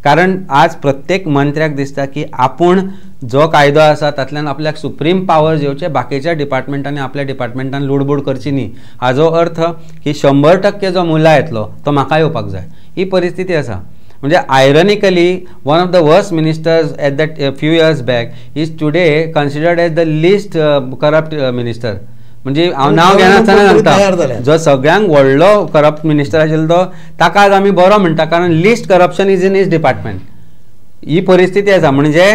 कारण आज प्रत्येक मंत्र्याक दिसता की आपूण जो कायदो आसा तातल्यान आपल्याक सुप्रीम पावर्स येवचे, बाकीच्या डिपार्टमेंटांनी आपल्या डिपार्टमेंटान लुडबूड करची न्ही. हाजो अर्थ की 100% जो मुला येतलो तो म्हाका येवपाक जाय. ही परिस्थिती आसा. म्हणजे ironically one of the worst ministers at that few years back is today considered as the least corrupt minister. म्हणजे हांव नांव घेनासतना सांगता, जो सगळ्यांक व्हडलो करप्ट मिनिस्टर आशिल्लो तो, ताका आज आमी बरो म्हणटा कारण least corruption is in his department. ही परिस्थिती आसा. म्हणजे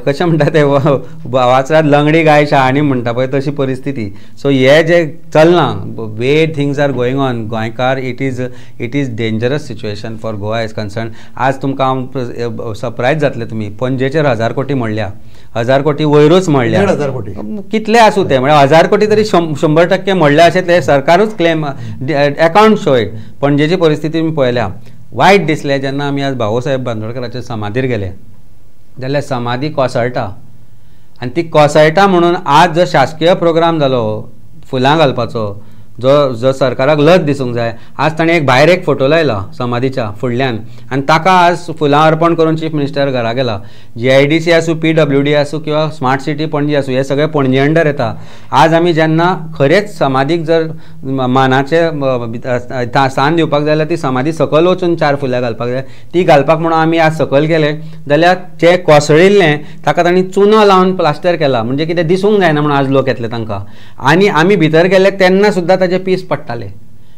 कशें म्हणटा ते वाचरात लंगडी गाय शहाणी म्हणटा पळय तशी परिस्थिती. सो हे जे चलना, way things are going on गोंयकार, it is dangerous situation for Goa is concern. आज तुमकां हांव सरप्रायज जातले, तुमी पणजेचेर 1000 कोटी मोडल्या, 1000 कोटी वयरूच मोडल्या. 1000 कोटी कितले आसूं ते, म्हणजे 1000 कोटी तरी 100% मोडल्या अशें ते सरकारूच क्लेम, अकाउंट शो इट. पणजेची परिस्थिती तुमी पळयल्या. वायट दिसलें जेन्ना आमी आज भाऊसाहेब बांदोडकराच्या समाधीर गेले जाल्यार समाधी कोसळटा. आनी ती कोसळटा म्हणून आज जो शासकीय प्रोग्राम जालो फुलां घालपाचो, जो सरकाराक लज दिसूंक जाय, आज ताणें भायर एक फोटो लायला समाधीच्या फुडल्यान आनी ताका आज फुलां अर्पण करून चीफ मिनिस्टर घरा गेला. GIDC आसूं, PWD आसूं, किंवा स्मार्ट सिटी पणजी आसूं, हे सगळे पणजे अंडर येता. आज आमी जेन्ना खरेंच समाधीक जर मानाचे स्थान दिवपाक जाय जाल्यार ती समाधी सकयल वचून 4 फुलां घालपाक जाय. ती घालपाक म्हणून आमी आज सकयल गेले जाल्यार जे कोसळिल्लें ताका तांणी चुनो लावन प्लास्टर केला. म्हणजे कितें दिसूंक जायना म्हणून आज लोक येतले तांकां. आनी आमी भितर गेले तेन्ना सुद्दां ताजे पीस पडटाले.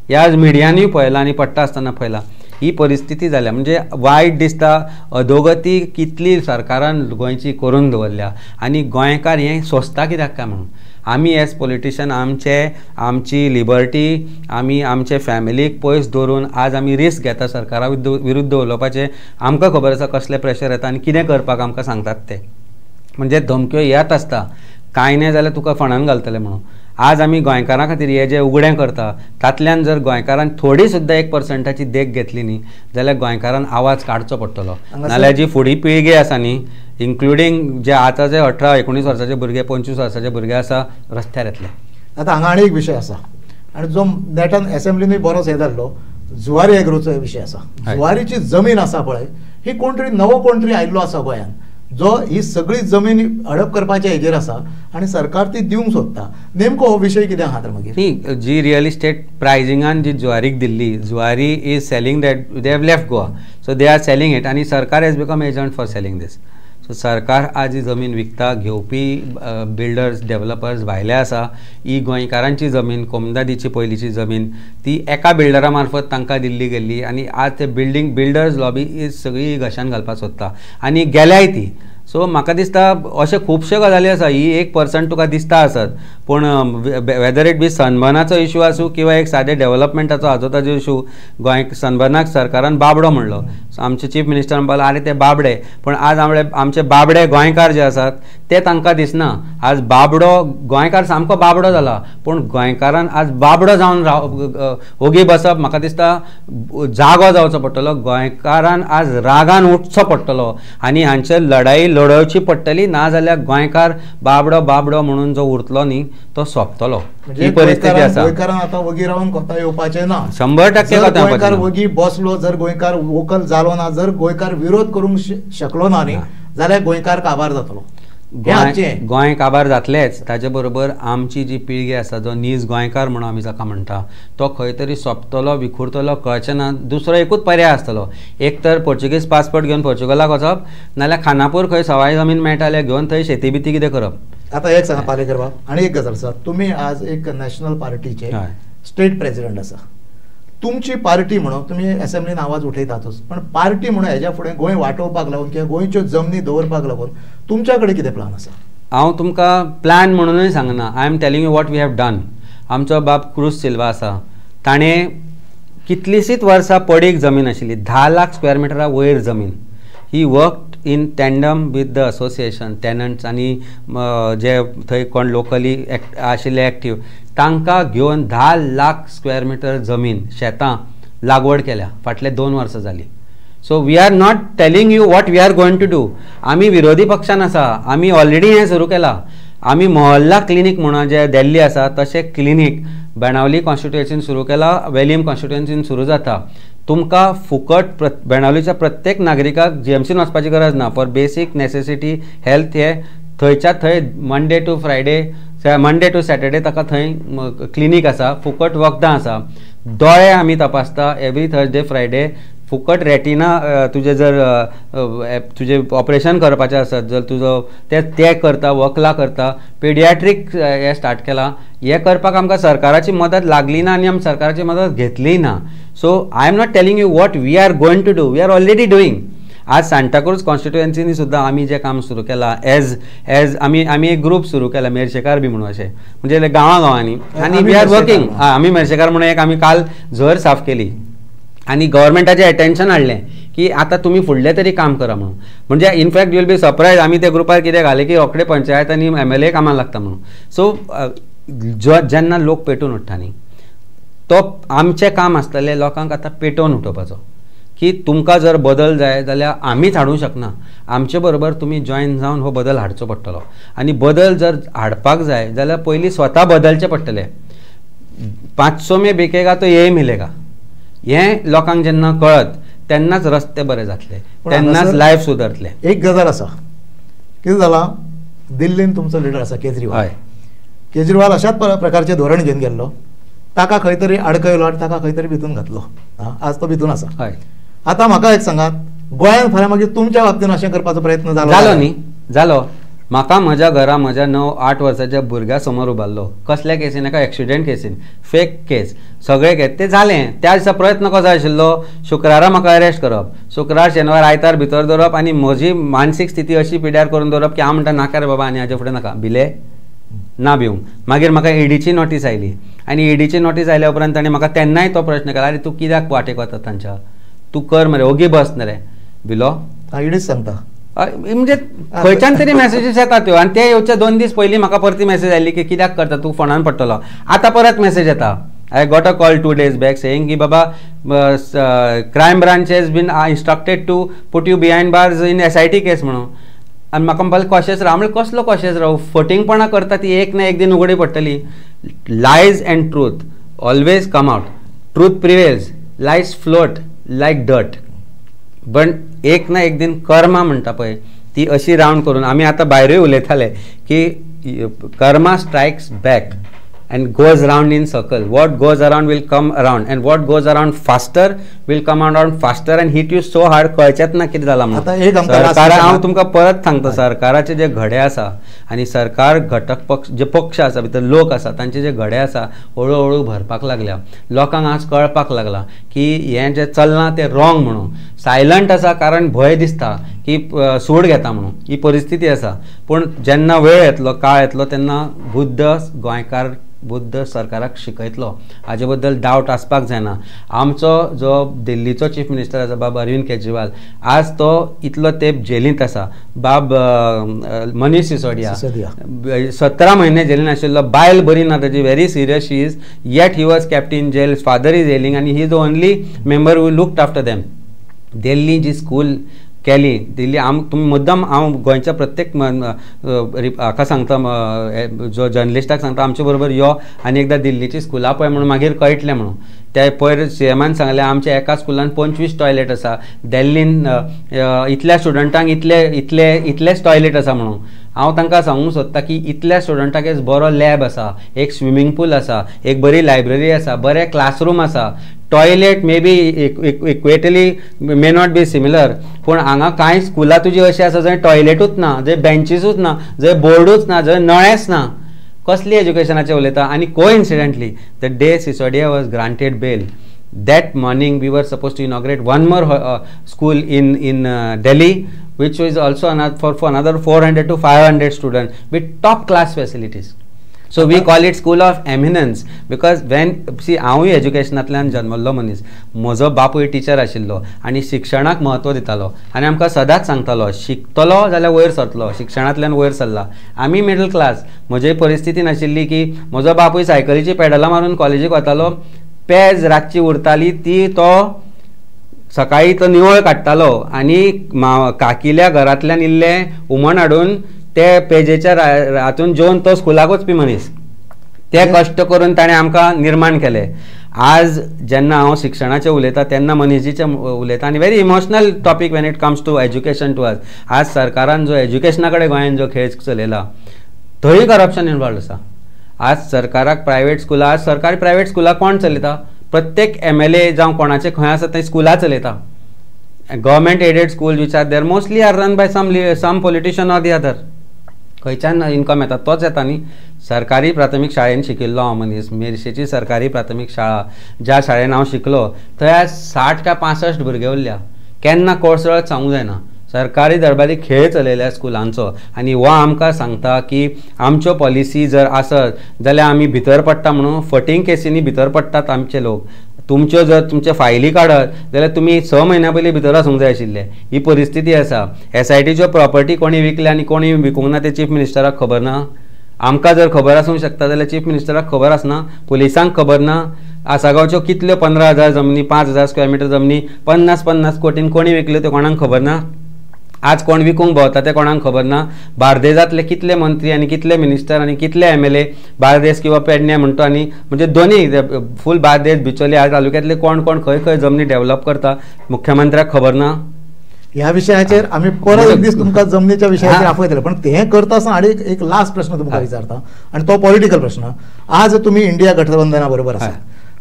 हे आज मिडियांनी पळयलां आनी पडटा आसतना पळयलां. ही परिस्थिती जाल्या. म्हणजे वायट दिसता, अधोगती कितली सरकारान गोंयची करून दवरल्या. आनी गोंयकार हें सोंसता कित्याक काय म्हणून. आमी एज पॉलिटिशियन आमची लिबर्टी, आमी आमचे फॅमिलीक पयस दवरून आज आमी रिस्क घेता सरकारा विरुद्ध उलोवपाचें. आमकां खबर आसा कसलें प्रेशर येता आनी कितें करपाक आमकां सांगतात ते. म्हणजे धमक्यो येत आसता, कांय नाही जाल्यार तुका फणान घालतले म्हणून. आज आमी गोंयकारां खातीर हे जे उगडें करता तातल्यान जर गोंयकारान थोडी सुद्दां 1%ची देख घेतली न्ही जाल्यार गोंयकारान आवाज काडचो पडटलो. नाल्यार जी फुडली पिळगी आसा न्ही, इन्क्लुडींग जे आतां जे 18-19 वर्साचे भुरगे, 25 वर्साचे भुरगे आसा, रस्त्यार येतले. आतां हांगा आनी एक विशय आसा आनी जो नेटान असेंब्लीनूय बरोच हे जाल्लो, जुवारी एग्रोचो विशय आसा. जुवारीची जमीन आसा पळय, ही कोण तरी नवो कोण तरी आयिल्लो आसा गोंयान, जो ही सगळी जमीन हडप करपाच्या हेजेर आसा आनी सरकार ती दिवंक सोदता. नेमको हो विशय कितें आहा तर मागीर? न्ही, जी रियल इस्टेट प्रायजिंगान जी जुवारीक Delhi, Zuari is selling that, they have left Goa, so they are selling it आनी सरकार has become agent for selling this. So सरकार आज ही जमीन विकता. घेवपी बिल्डर्स, डेव्हलपर्स भायले आसा. ही गोंयकारांची जमीन, कोमदादीची पयलींची जमीन, ती एका बिल्डरा मार्फत तांकां दिल्ली गेल्ली आनी आज ते बिल्डर्स लॉबी ही सगळी घशान घालपाक सोदता आनी गेल्याय ती. सो म्हाका दिसता अशे खुबश्यो गजाली आसा. ही 1% तुका दिसता आसत, पूण वेदर इट बी सनबर्नाचो इशू आसूं किंवा एक सादे डेव्हलपमेंटाचो हाजो ताजो इशू, गोंय सनबर्नाक सरकारान बाबडो म्हणलो. आमचे चीफ मिनिस्टरान म्हणलें आरे ते बाबडे, पूण आज आमचे बाबडे गोंयकार जे आसात ते तांकां दिसना. आज बाबडो गोंयकार सामको बाबडो जाला, पूण गोंयकारान आज बाबडो जावन ओगी बसप म्हाका दिसता जागो जावचो पडटलो. गोंयकारान आज रागान उठचो पडटलो आनी हांचे लढाई लडोवची पडटली, नाजाल्यार गोंयकार बाबडो बाबडो म्हणून जो उरतलो न्ही तो सोंपतलो. ही परिस्थिती आसा. गोंयकारान आतां वगी रावन कोता येवपाचें ना. 100% गोंयकार वगी बसलो, जर गोंयकार वोकल जालो ना, जर गोंयकार विरोध करूंक शकलो ना न्ही जाल्यार गोंयकार काबार जातलो. गोंय काबार जातलेच, ताचे बरोबर आमची जी पिळगी आसा, जो नीज गोंयकार म्हणून आमी जाका म्हणटा, तो खंय तरी सोंपतलो, विखुरतलो, कळचें ना. दुसरो एकूच पर्याय आसतलो, एक तर पोर्चुगीज पासपोर्ट घेवन पोर्चुगलाक वचप, नाल्यार खानापूर खंय सवाय जमीन मेळटाले घेवन थंय शेती बिती कितें करप. आतां एक सांगा पालेकर बाब, आनी एक गजाल आसा, तुमी आज एक नॅशनल पार्टीचे स्टेट प्रेसिडेंट आसा. तुमची पार्टी म्हणून तुमी असेंब्लीन आवाज उठयतातूच, पण पार्टी म्हणून हेज्या फुडें गोंय वांटोवपाक लागून किंवा गोंयच्यो जमनी दवरपाक लागून तुमच्या कडेन कितें प्लान आसा? हांव तुमकां प्लॅन म्हणूनय सांगना, I am telling you what we have done. आमचो बाब क्रूज सिल्वा आसा, ताणें कितलींशींच वर्सां पडीक जमीन आशिल्ली, 10 लाख स्क्वेअर मिटरा वयर जमीन. He worked in tandem with the association, tenants आनी जे थंय कोण लोकली आशिल्ले एक्टीव, तांकां घेवन 10 लाख स्क्वेअर मिटर जमीन शेतां लागवड केल्या फाटले 2 वर्सां जालीं. So we are not telling you what we are going to do. आमी विरोधी पक्षान आसा, आमी ऑलरेडी हें सुरू केलां. आमी मोहल्ला क्लिनीक म्हणून जे दिल्ली आसा तशें क्लिनीक बेणावली कॉन्स्टिट्युएन्सीन सुरू केला, वेलियम कॉन्स्टिट्युएन्सीन सुरू जाता. तुमकां फुकट बेणावलीच्या प्रत्येक नागरिकाक जीएमसीन वचपाची गरज ना. फॉर बेसीक नेसेसिटी हेल्थ हे थंयच्या थंय मंडे टू सॅटर्डे ताका थंय क्लिनीक आसा, फुकट वखदां आसा, दोळे आमी तपासता एवरी थर्सडे फ्रायडे, फुकट रेटिना तुजे जर तुजें ऑपरेशन करपाचें आसत जर तुजो ते करता, वकलां करता, पेडियाट्रीक हें स्टार्ट केलां. हें करपाक आमकां सरकाराची मदत लागली ना आनी आमी सरकाराची मदत घेतलीय ना. So I am not telling you what we are going to do, we are already doing. आज सांताक्रूज कॉन्स्टिट्युएन्सीनी सुद्दां आमी जें काम सुरू केलां, एज आमी एक ग्रूप सुरू केला मेरशेकार बी म्हणून, अशें म्हणजे गांवांनी, आनी वी आर वर्किंग. आमी मेरशेकार म्हणून एक आमी काल झर साफ केली आनी गव्हर्मेंटाचें एटेन्शन हाडलें की आतां तुमी फुडलें तरी काम करा म्हणून. म्हणजे in fact you will be surprise, आमी त्या ग्रुपार कितें घालें की रोखडे पंचायत आनी MLA कामाक लागता म्हणून. सो जेन्ना लोक पेटून उठटा न्ही, तो आमचें काम आसतलें लोकांक आतां पेटोवन उठोवपाचो, की तुमकां जर बदल जाय जाल्यार आमीच हाडूंक शकना, आमचे बरोबर तुमी जॉयन जावन हो बदल हाडचो पडटलो. आनी बदल जर हाडपाक जाय जाल्यार पयलीं स्वता बदलचें पडटलें. 500 में बिकेगा तो यही मिलेगा हें लोकांक जेन्ना कळत तेन्नाच रस्ते बरे जातले, तेन्नाच लायफ सुदरतले. एक गजाल आसा, कितें जालां, दिल्लीन तुमचो लिडर आसा केजरीवाल. केजरीवाल अशाच प्रकारचें धोरण घेवन गेल्लो, ताका खंय तरी आडकयलो आनी ताका खंय तरी भितून घातलो. आज तो भितून आसा. आतां म्हाका एक सांगात, गोंयांत फाल्यां मागीर तुमच्या बाबतीन अशें करपाचो प्रयत्न जालो न्ही? जालो. म्हाका म्हज्या घरा म्हज्या 9-8 वर्साच्या भुरग्या समोर उबारलो, कसल्या केसीन, एका एक्सिडेंट केसीन, फेक केस, सगळे केस, तें जालें. त्या दिसा प्रयत्न कसो आशिल्लो, शुक्रारा म्हाका अरेस्ट करप, शुक्रार शेनवार आयतार भितर दवरप आनी म्हजी मानसीक स्थिती अशी पिड्यार करून दवरप की हांव म्हणटा नाका रे बाबा आनी हाजे फुडें नाका, भिले ना भिवंक. मागीर म्हाका ईडीची नोटीस आयली आनी ईडीची नोटीस आयल्या उपरांत ताणें म्हाका तेन्नाय तो प्रश्न केला, अरे तूं कित्याक वाटेक वता तांच्या, तूं कर मरे, ओगी बस न्ही रे. भिलो? ईडीच सांगता. म्हणजे खंयच्यान तरी मेसेजीस येतात त्यो, आनी ते येवचे 2 दीस पयलीं म्हाका परती मेसेज आयली की कित्याक करता तूं, फोनान पडटलो. आतां परत मेसेज येता, I got a call 2 days back saying की बाबा crime branch has been instructed to put you behind bars in SIT case म्हणून. आनी म्हाका म्हणपाक कॉशियस राव. म्हणजे कसलो कॉशियस राव, फटींगपणां करता ती एक ना एक दिन उगडी पडटली. Lies and truth always come out, truth prevails, lies float like dirt. पण एक ना एक दिन कर्मा म्हणटा पळय ती अशी रावंड करून, आमी आतां भायरूय उलयताले की karma strikes back and goes around in circle. What goes around will come around and what goes around faster will come around faster and hit you so hard. कळचेत ना कितें जालां म्हणून. सरकार, हांव तुमकां परत सांगता, सरकाराचे जे घडे आसा आनी सरकार घटक पक्ष जे पक्ष आसा भितर लोक आसा तांचे जे घडे आसा हळू हळू भरपाक लागल्या. लोकांक आज कळपाक लागला की हें जें चल्लां तें रॉंग म्हणून. सायलंट आसा कारण भंय दिसता की सूड घेता म्हणून, ही परिस्थिती आसा. पूण जेन्ना वेळ येतलो, काळ येतलो तेन्ना बुद्ध गोंयकार बुद्ध सरकाराक शिकयतलो हाजे बद्दल डावट आसपाक जायना. आमचो जो दिल्लीचो चीफ मिनिस्टर आसा बाब अरविंद केजरीवाल आज तो इतलो तेंप जेलींत आसा. बाब मनीष सिसोदिया 17 म्हयने जेलीन आशिल्लो. बायल बरी ना ताजी, very serious she is, yet he was kept in jail. Father is ailing आनी he is the only member who looked after them. Delhi जी स्कूल केली दिल्ली तुम्ही मुद्दाम हांव गोंयच्या प्रत्येक हाका सांगता जो जर्नलिस्टाक सांगता आमचे बरोबर यो आनी एकदां दिल्लीची स्कुलां पळय म्हणून मागीर कळटलें म्हणून. ते पयर सीएमान सांगलें आमच्या एका स्कुलान 25 टॉयलेट आसा. दिल्लीन इतल्या स्टुडंटांक इतलेच टॉयलेट आसा म्हणून. हांव तांकां सांगूंक सोदता की इतल्या स्टुडंटांक एक बरो लॅब आसा, एक स्विमींग पूल आसा, एक बरी लायब्ररी आसा, बरे क्लासरूम आसा. Toilet may be equally may not be similar, पूण हांगा कांय स्कुलां तुजी अशी आसा जंय टॉयलेटूच ना, जंय बेंचीसूच ना, जंय बोर्डूच ना, जंय नळेच ना. कसली एज्युकेशनाचें उलयता. आनी coincidentally the day Sisodia was granted bail, that morning we were supposed to inaugurate one more school in Delhi, which was also for another 400 to 500 students with top class facilities. So we call it school of eminence because when see हांवूय एज्युकेशनांतल्यान जल्मल्लो मनीस. म्हजो बापूय teacher आशिल्लो आनी शिक्षणाक म्हत्व दितालो आनी आमकां सदांच सांगतालो शिकतलो जाल्यार वयर सरतलो, शिक्षणांतल्यान वयर सरला. आमी मिडल क्लास, म्हजी परिस्थिती नाशिल्ली की म्हजो बापूय सायकलीची पेडलां मारून कॉलेजीक वतालो. पेज रातची उरताली ती तो सकाळी तो निवळ काडटालो आनी काकिल्या घरांतल्यान इल्लें हुमण हाडून ते पेजेच्या हातून जेवन तो स्कुलाक वचपी मनीस. ते कश्ट करून ताणें आमकां निर्माण केले. आज जेन्ना हांव शिक्षणाचें उलयतां तेन्ना मनीसजीचें उलयतां आनी very emotional topic when it comes to education to us. आज सरकारान जो एज्युकेशना कडेन गोंयांत जो खेळ चलयला थंय करप्शन इनवॉल्व आसा. आज सरकाराक प्रायवेट स्कुलां, आज सरकारी प्रायवेट स्कुलां कोण चलयता? प्रत्येक MLA जावं कोणाचे खंय आसा थंय स्कुलां चलयता. Government aided school which are there mostly are run by some politician or the other. खंयच्यान इन्कम येता तोच येता न्ही. सरकारी प्राथमीक शाळेन शिकिल्लो हांव मनीस. मेर्शेची सरकारी प्राथमीक शाळा ज्या शाळेन हांव शिकलो थंय आज 60 काय 65 भुरगे उरल्या. केन्ना कोर्सळत सांगूंक जायना. सरकारी दरबारी खेळ चलयल्या स्कुलांचो आनी हो आमकां सांगता की आमच्यो पॉलिसी जर आसत जाल्यार आमी भितर पडटा म्हणून फटींग केसींनी भितर पडटात आमचे लोक. तुमच्यो जर तुमचे फायली काडत जाल्यार तुमी 6 म्हयन्या पयलीं भितर आसूंक जाय आशिल्ले. ही परिस्थिती आसा. SITच्यो प्रॉपर्टी कोणी विकल्या आनी कोणी विकूंक ना ते चीफ मिनिस्टराक खबर ना. आमकां जर खबर आसूंक शकता जाल्यार चीफ मिनिस्टराक खबर आसना, पुलिसांक खबर ना. आसागांवच्यो कितल्यो 15,000 जमनी, 5,000 स्क्वेअर मिटर जमनी 50-50 कोटीन कोणी विकल्यो त्यो कोणाक खबर ना. आज कोण विकूंक भोंवता ते कोणाक खबर ना. बार्देजांतले कितले मंत्री आनी कितले मिनिस्टर आनी कितले MLA बार्देस किंवा पेडणे म्हणटा आनी म्हणजे दोनी फूल बार्देस बिचोली ह्या तालुक्यांतले कोण कोण खंय खंय जमनी डेव्हलप करता मुख्यमंत्र्याक खबर ना. ह्या विशयाचेर आमी परत एक दीस तुमकां जमनीच्या विशयाचेर आपयतले. पण ते करता आसतना हांव एक लास्ट प्रश्न तुमकां विचारता आनी तो पॉलिटिकल प्रश्न. आज तुमी इंडिया गठबंधना बरोबर आसा.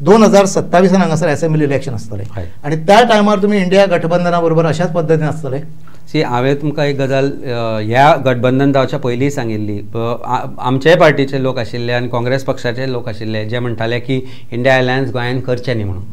2027 हांगासर असेंब्ली इलेक्शन आसतलें आनी त्या टायमार तुमी इंडिया गठबंधना बरोबर अशाच पद्दतीन आसतले. सी हांवें तुमकां एक गजाल ह्या गठबंधन जावच्या पयलीं सांगिल्ली. आमचेय पार्टीचे लोक आशिल्ले आनी काँग्रेस पक्षाचे लोक आशिल्ले जे म्हणटाले की इंडिया अलायन्स गोंयांत करचें न्ही म्हणून,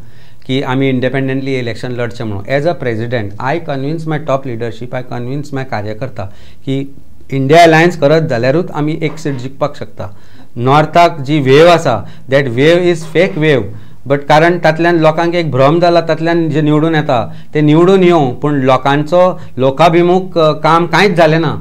की आमी इंडिपेंडंटली इलेक्शन लडचें म्हणून. As a president I convince my top leadership, I convince my karyakarta की इंडिया अलायन्स करत जाल्यारूच आमी एक सीट जिखपाक शकता. नॉर्थाक जी वेव आसा that wave is fake wave, but कारण तातल्यान लोकांक एक भ्रम जाला तातल्यान जे निवडून येता ते निवडून येवं पूण लोकांचो लोकाभिमुख काम कांयच जालें ना.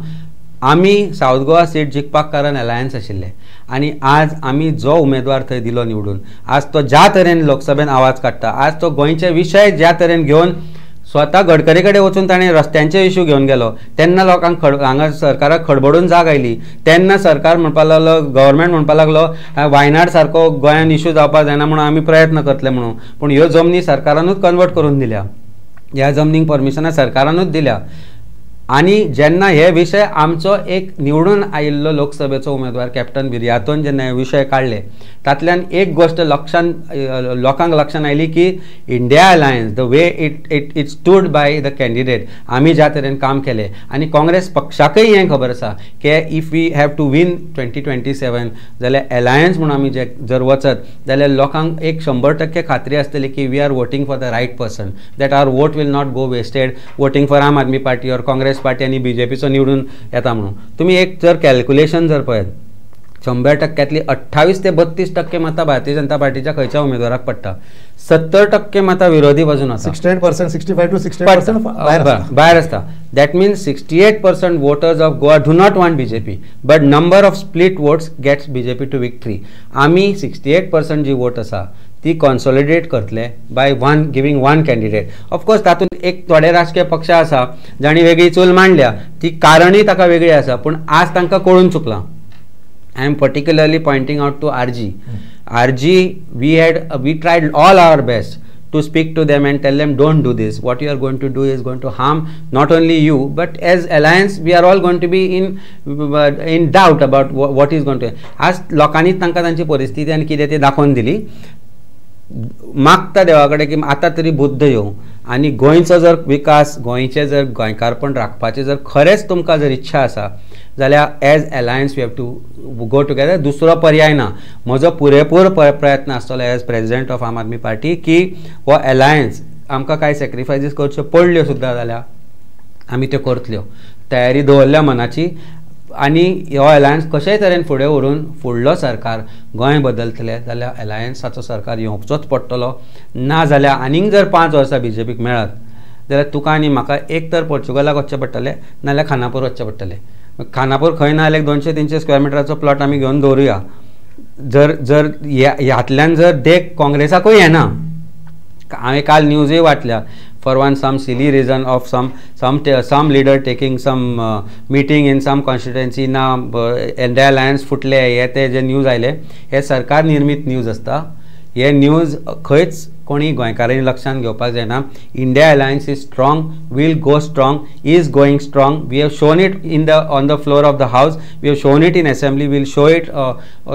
आमी सावथ गोवा सीट जिखपाक कारण अलायन्स आशिल्ले आनी आज आमी जो उमेदवार थंय दिलो निवडून, आज तो ज्या तरेन लोकसभेन आवाज काडटा, आज तो गोंयचे विशय ज्या तरेन घेवन स्वता गडकरी कडेन वचून ताणें रस्त्यांचे इश्यू घेवन गेलो तेन्ना लोकांक हांगा सरकाराक खडबडून जाग आयली. तेन्ना सरकार म्हणपाक लागलो, गव्हर्मेंट म्हणपाक लागलो वायनाड सारको गोंयान इश्यू जावपाक जायना म्हणून आमी प्रयत्न करतले म्हणून. पूण ह्यो जमनी सरकारानूच कन्वर्ट करून दिल्या. ह्या जमनीक परमिशनां सरकारानूच दिल्या. आनी जेन्ना हे विशय आमचो एक निवडून आयिल्लो लोकसभेचो उमेदवार कॅप्टन बिर्यातोन जेन्ना हे विशय काडले तातल्यान एक गोष्ट लोकांक लक्षांत आयली की India alliance the way it stood by the candidate, आमी ज्या तरेन काम केलें आनी काँग्रेस पक्षाकय हें खबर आसा की if we have to win 2027 जाल्यार अलायन्स म्हणून आमी जर वचत जाल्यार लोकांक एक 100% खात्री आसतली की we are voting for the right person, that our vote will not go wasted voting for Aam Aadmi Party or Congress Party आनी BJPचो निवडून येता म्हणून. तुमी एक जर कॅल्क्युलेशन जर पळयत 100%तली 28 ते 32% मतां भारतीय जनता पार्टीच्या खंयच्या उमेदवाराक पडटा. 70% मतां विरोधी बाजून आसा. 68%, 65 to 68% भायर आसता. That means 68% voters of Goa do not want BJP, but number of split votes gets BJP to victory. आमी 68% जी वोट आसा ती कॉन्सॉलिडेट करतले by giving one candidate. Of course तातूंत एक थोडे राजकीय पक्ष आसा जांणी वेगळी चूल मांडल्या, ती कारणूय ताका वेगळी आसा, पूण आज तांकां कळून चुकलां. I am particularly pointing out to RG. RG, we tried all our best to speak to them and tell them don't do this. What you are going to do is going to harm not only you, but as alliance we are all going to be in doubt about what is going to. आज लोकांनी तांकां तांची परिस्थिती आनी कितें ती दाखोवन दिली. मागता देवा कडेन की आतां तरी बुद्ध येवं आनी गोंयचो जर विकास, गोंयचें जर गोंयकारपण राखपाचें जर खरेंच तुमकां जर इच्छा आसा जाल्यार as alliance we have to go together. दुसरो पर्याय ना. म्हजो पुरेपूर प्रयत्न आसतलो एज प्रेजिडेंट ऑफ आम आदमी पार्टी की हो अलायन्स आमकां कांय सॅक्रिफायसीस करच्यो पडल्यो सुद्दां जाल्यार आमी त्यो करतल्यो. तयारी दवरल्या मनाची आनी हो अलायन्स कशेय तरेन फुडें व्हरून फुडलो सरकार गोंय बदलतले जाल्यार अलायन्साचो सरकार येवचोच पडटलो. ना जाल्यार आनीक जर 5 वर्सां BJPक मेळत जाल्यार तुका आनी म्हाका एक तर पोर्चुगलाक वचचें पडटलें नाल्यार खानापूर वचचें पडटलें. खानापूर खंय ना जाल्यार 200-300 स्क्वेअर मिटराचो प्लॉट आमी घेवन दवरुया. जर ह्यातल्यान जर देख काँग्रेसाकूय येना. हांवें काल न्यूजूय वाचल्या for some silly reason of some leader taking some meeting in some constituency na India Alliance फुटले हे ते जे न्यूज आयले हे सरकार निर्मित न्यूज आसता. हे न्यूज खंयच कोणी गोंयकारांनी लक्षांत घेवपाक जायना. India alliance is strong, will go strong, is going strong. We have shown it on the floor of the house, we have shown it in assembly, will show it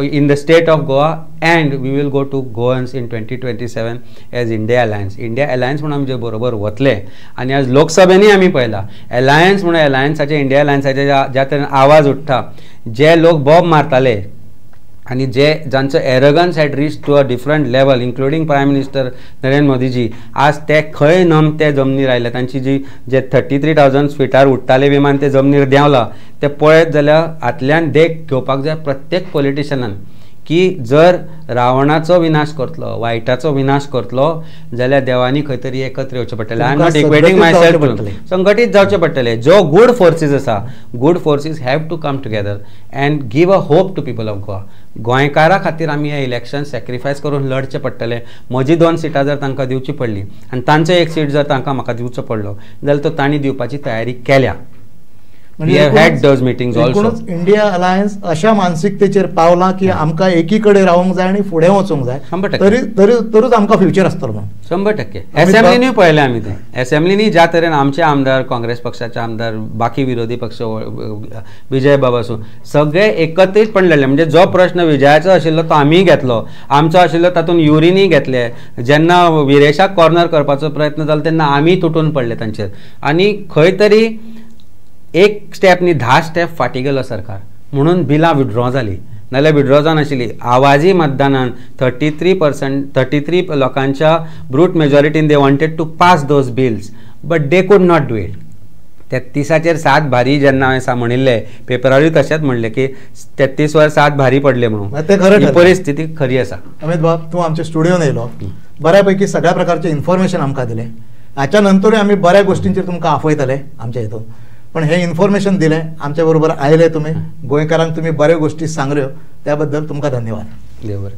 in the state of Goa and we will go to Goans in 2027 as India alliance. India alliance म्हणून आमचे बरोबर वतले आनी आज लोकसभेनी आमी पळयला alliance म्हणून अलायन्साचे India अलायन्साचे ज्या तरेन आवाज उठ्ठा, जे लोक बॉब मारताले आणि जांचो arrogance had reach to a different level including prime minister Narendra Modiji, आज ते खंय ते जमनीर आयले. तांची जे 33,000 फिटार उडटाले विमान ते जमनीर देंवला ते पळयत जाल्यार हातल्यान देख घेवपाक जाय प्रत्येक पॉलिटिशनान की जर रावणाचो विनाश करतलो, वायटाचो विनाश करतलो जाल्यार देवानी खंय तरी एकत्र येवचें पडटलें. I am not equating myself, संघटीत जावचें पडटलें. जो गूड फोर्सीस आसा, good forces have to come together and give a hope to people of Goa. गोंयकारा खातीर आमी हे इलेक्शन सॅक्रिफायस करून लढचें पडटलें. म्हजी 2 सिटां जर तांकां दिवची पडली आनी तांचो 1 सीट जर तांकां म्हाका दिवचो पडलो जाल्यार तो तांणी दिवपाची तयारी केल्या. We have had those meetings also. India alliance अशा मानसिकतेचेर पावला की आमकां एकीकडे रावंक जाय आनी फुडें वचूंक जाय, तरूच आमकां फ्युचर आसतलो. 100%. असेंब्लीनी पळयलें आमी तें. असेंब्लीनी ज्या तरेन आमचे आमदार, काँग्रेस पक्षाचे आमदार, बाकी विरोधी पक्ष, विजय बाबासूं सगळे एकत्रीतपण लढले. म्हणजे जो प्रश्न विजयाचो आशिल्लो तो आमी घेतलो, आमचो आशिल्लो तातूंत युरिनी घेतले. जेन्ना विरेशाक कॉर्नर करपाचो प्रयत्न जालो तेन्ना आमी तुटून पडले तांचेर आनी खंय तरी एक स्टेप न्ही 10 स्टेप फाटी गेलो सरकार. म्हणून बिलां विड्रॉ जाली, नाल्यार विड्रॉ जानाशिल्ली. आवाजी मतदानान 33% लोकांच्या ब्रूट मेजॉरिटीन they wanted to pass those bills but they could not do it. 33 7 भारी जेन्ना हांवें म्हणिल्ले पेपरारूय तशेंच म्हणलें की 33 वर 7 भारी पडले म्हणून. ही परिस्थिती खरी आसा. अमित बाब, तूं आमच्या स्टुडियोन येयलो, बऱ्यापैकी सगळ्या प्रकारचे इन्फॉर्मेशन आमकां दिलें. हाच्या नंतरूय आमी बऱ्या गोष्टींचेर तुमकां आफयतले आमच्या हितून, पण हे इन्फॉर्मेशन दिलें, आमच्या बरोबर आयले तुमी, गोंयकारांक तुमी बऱ्यो गोष्टी सांगल्यो, त्या बद्दल तुमकां धन्यवाद. देव बरें.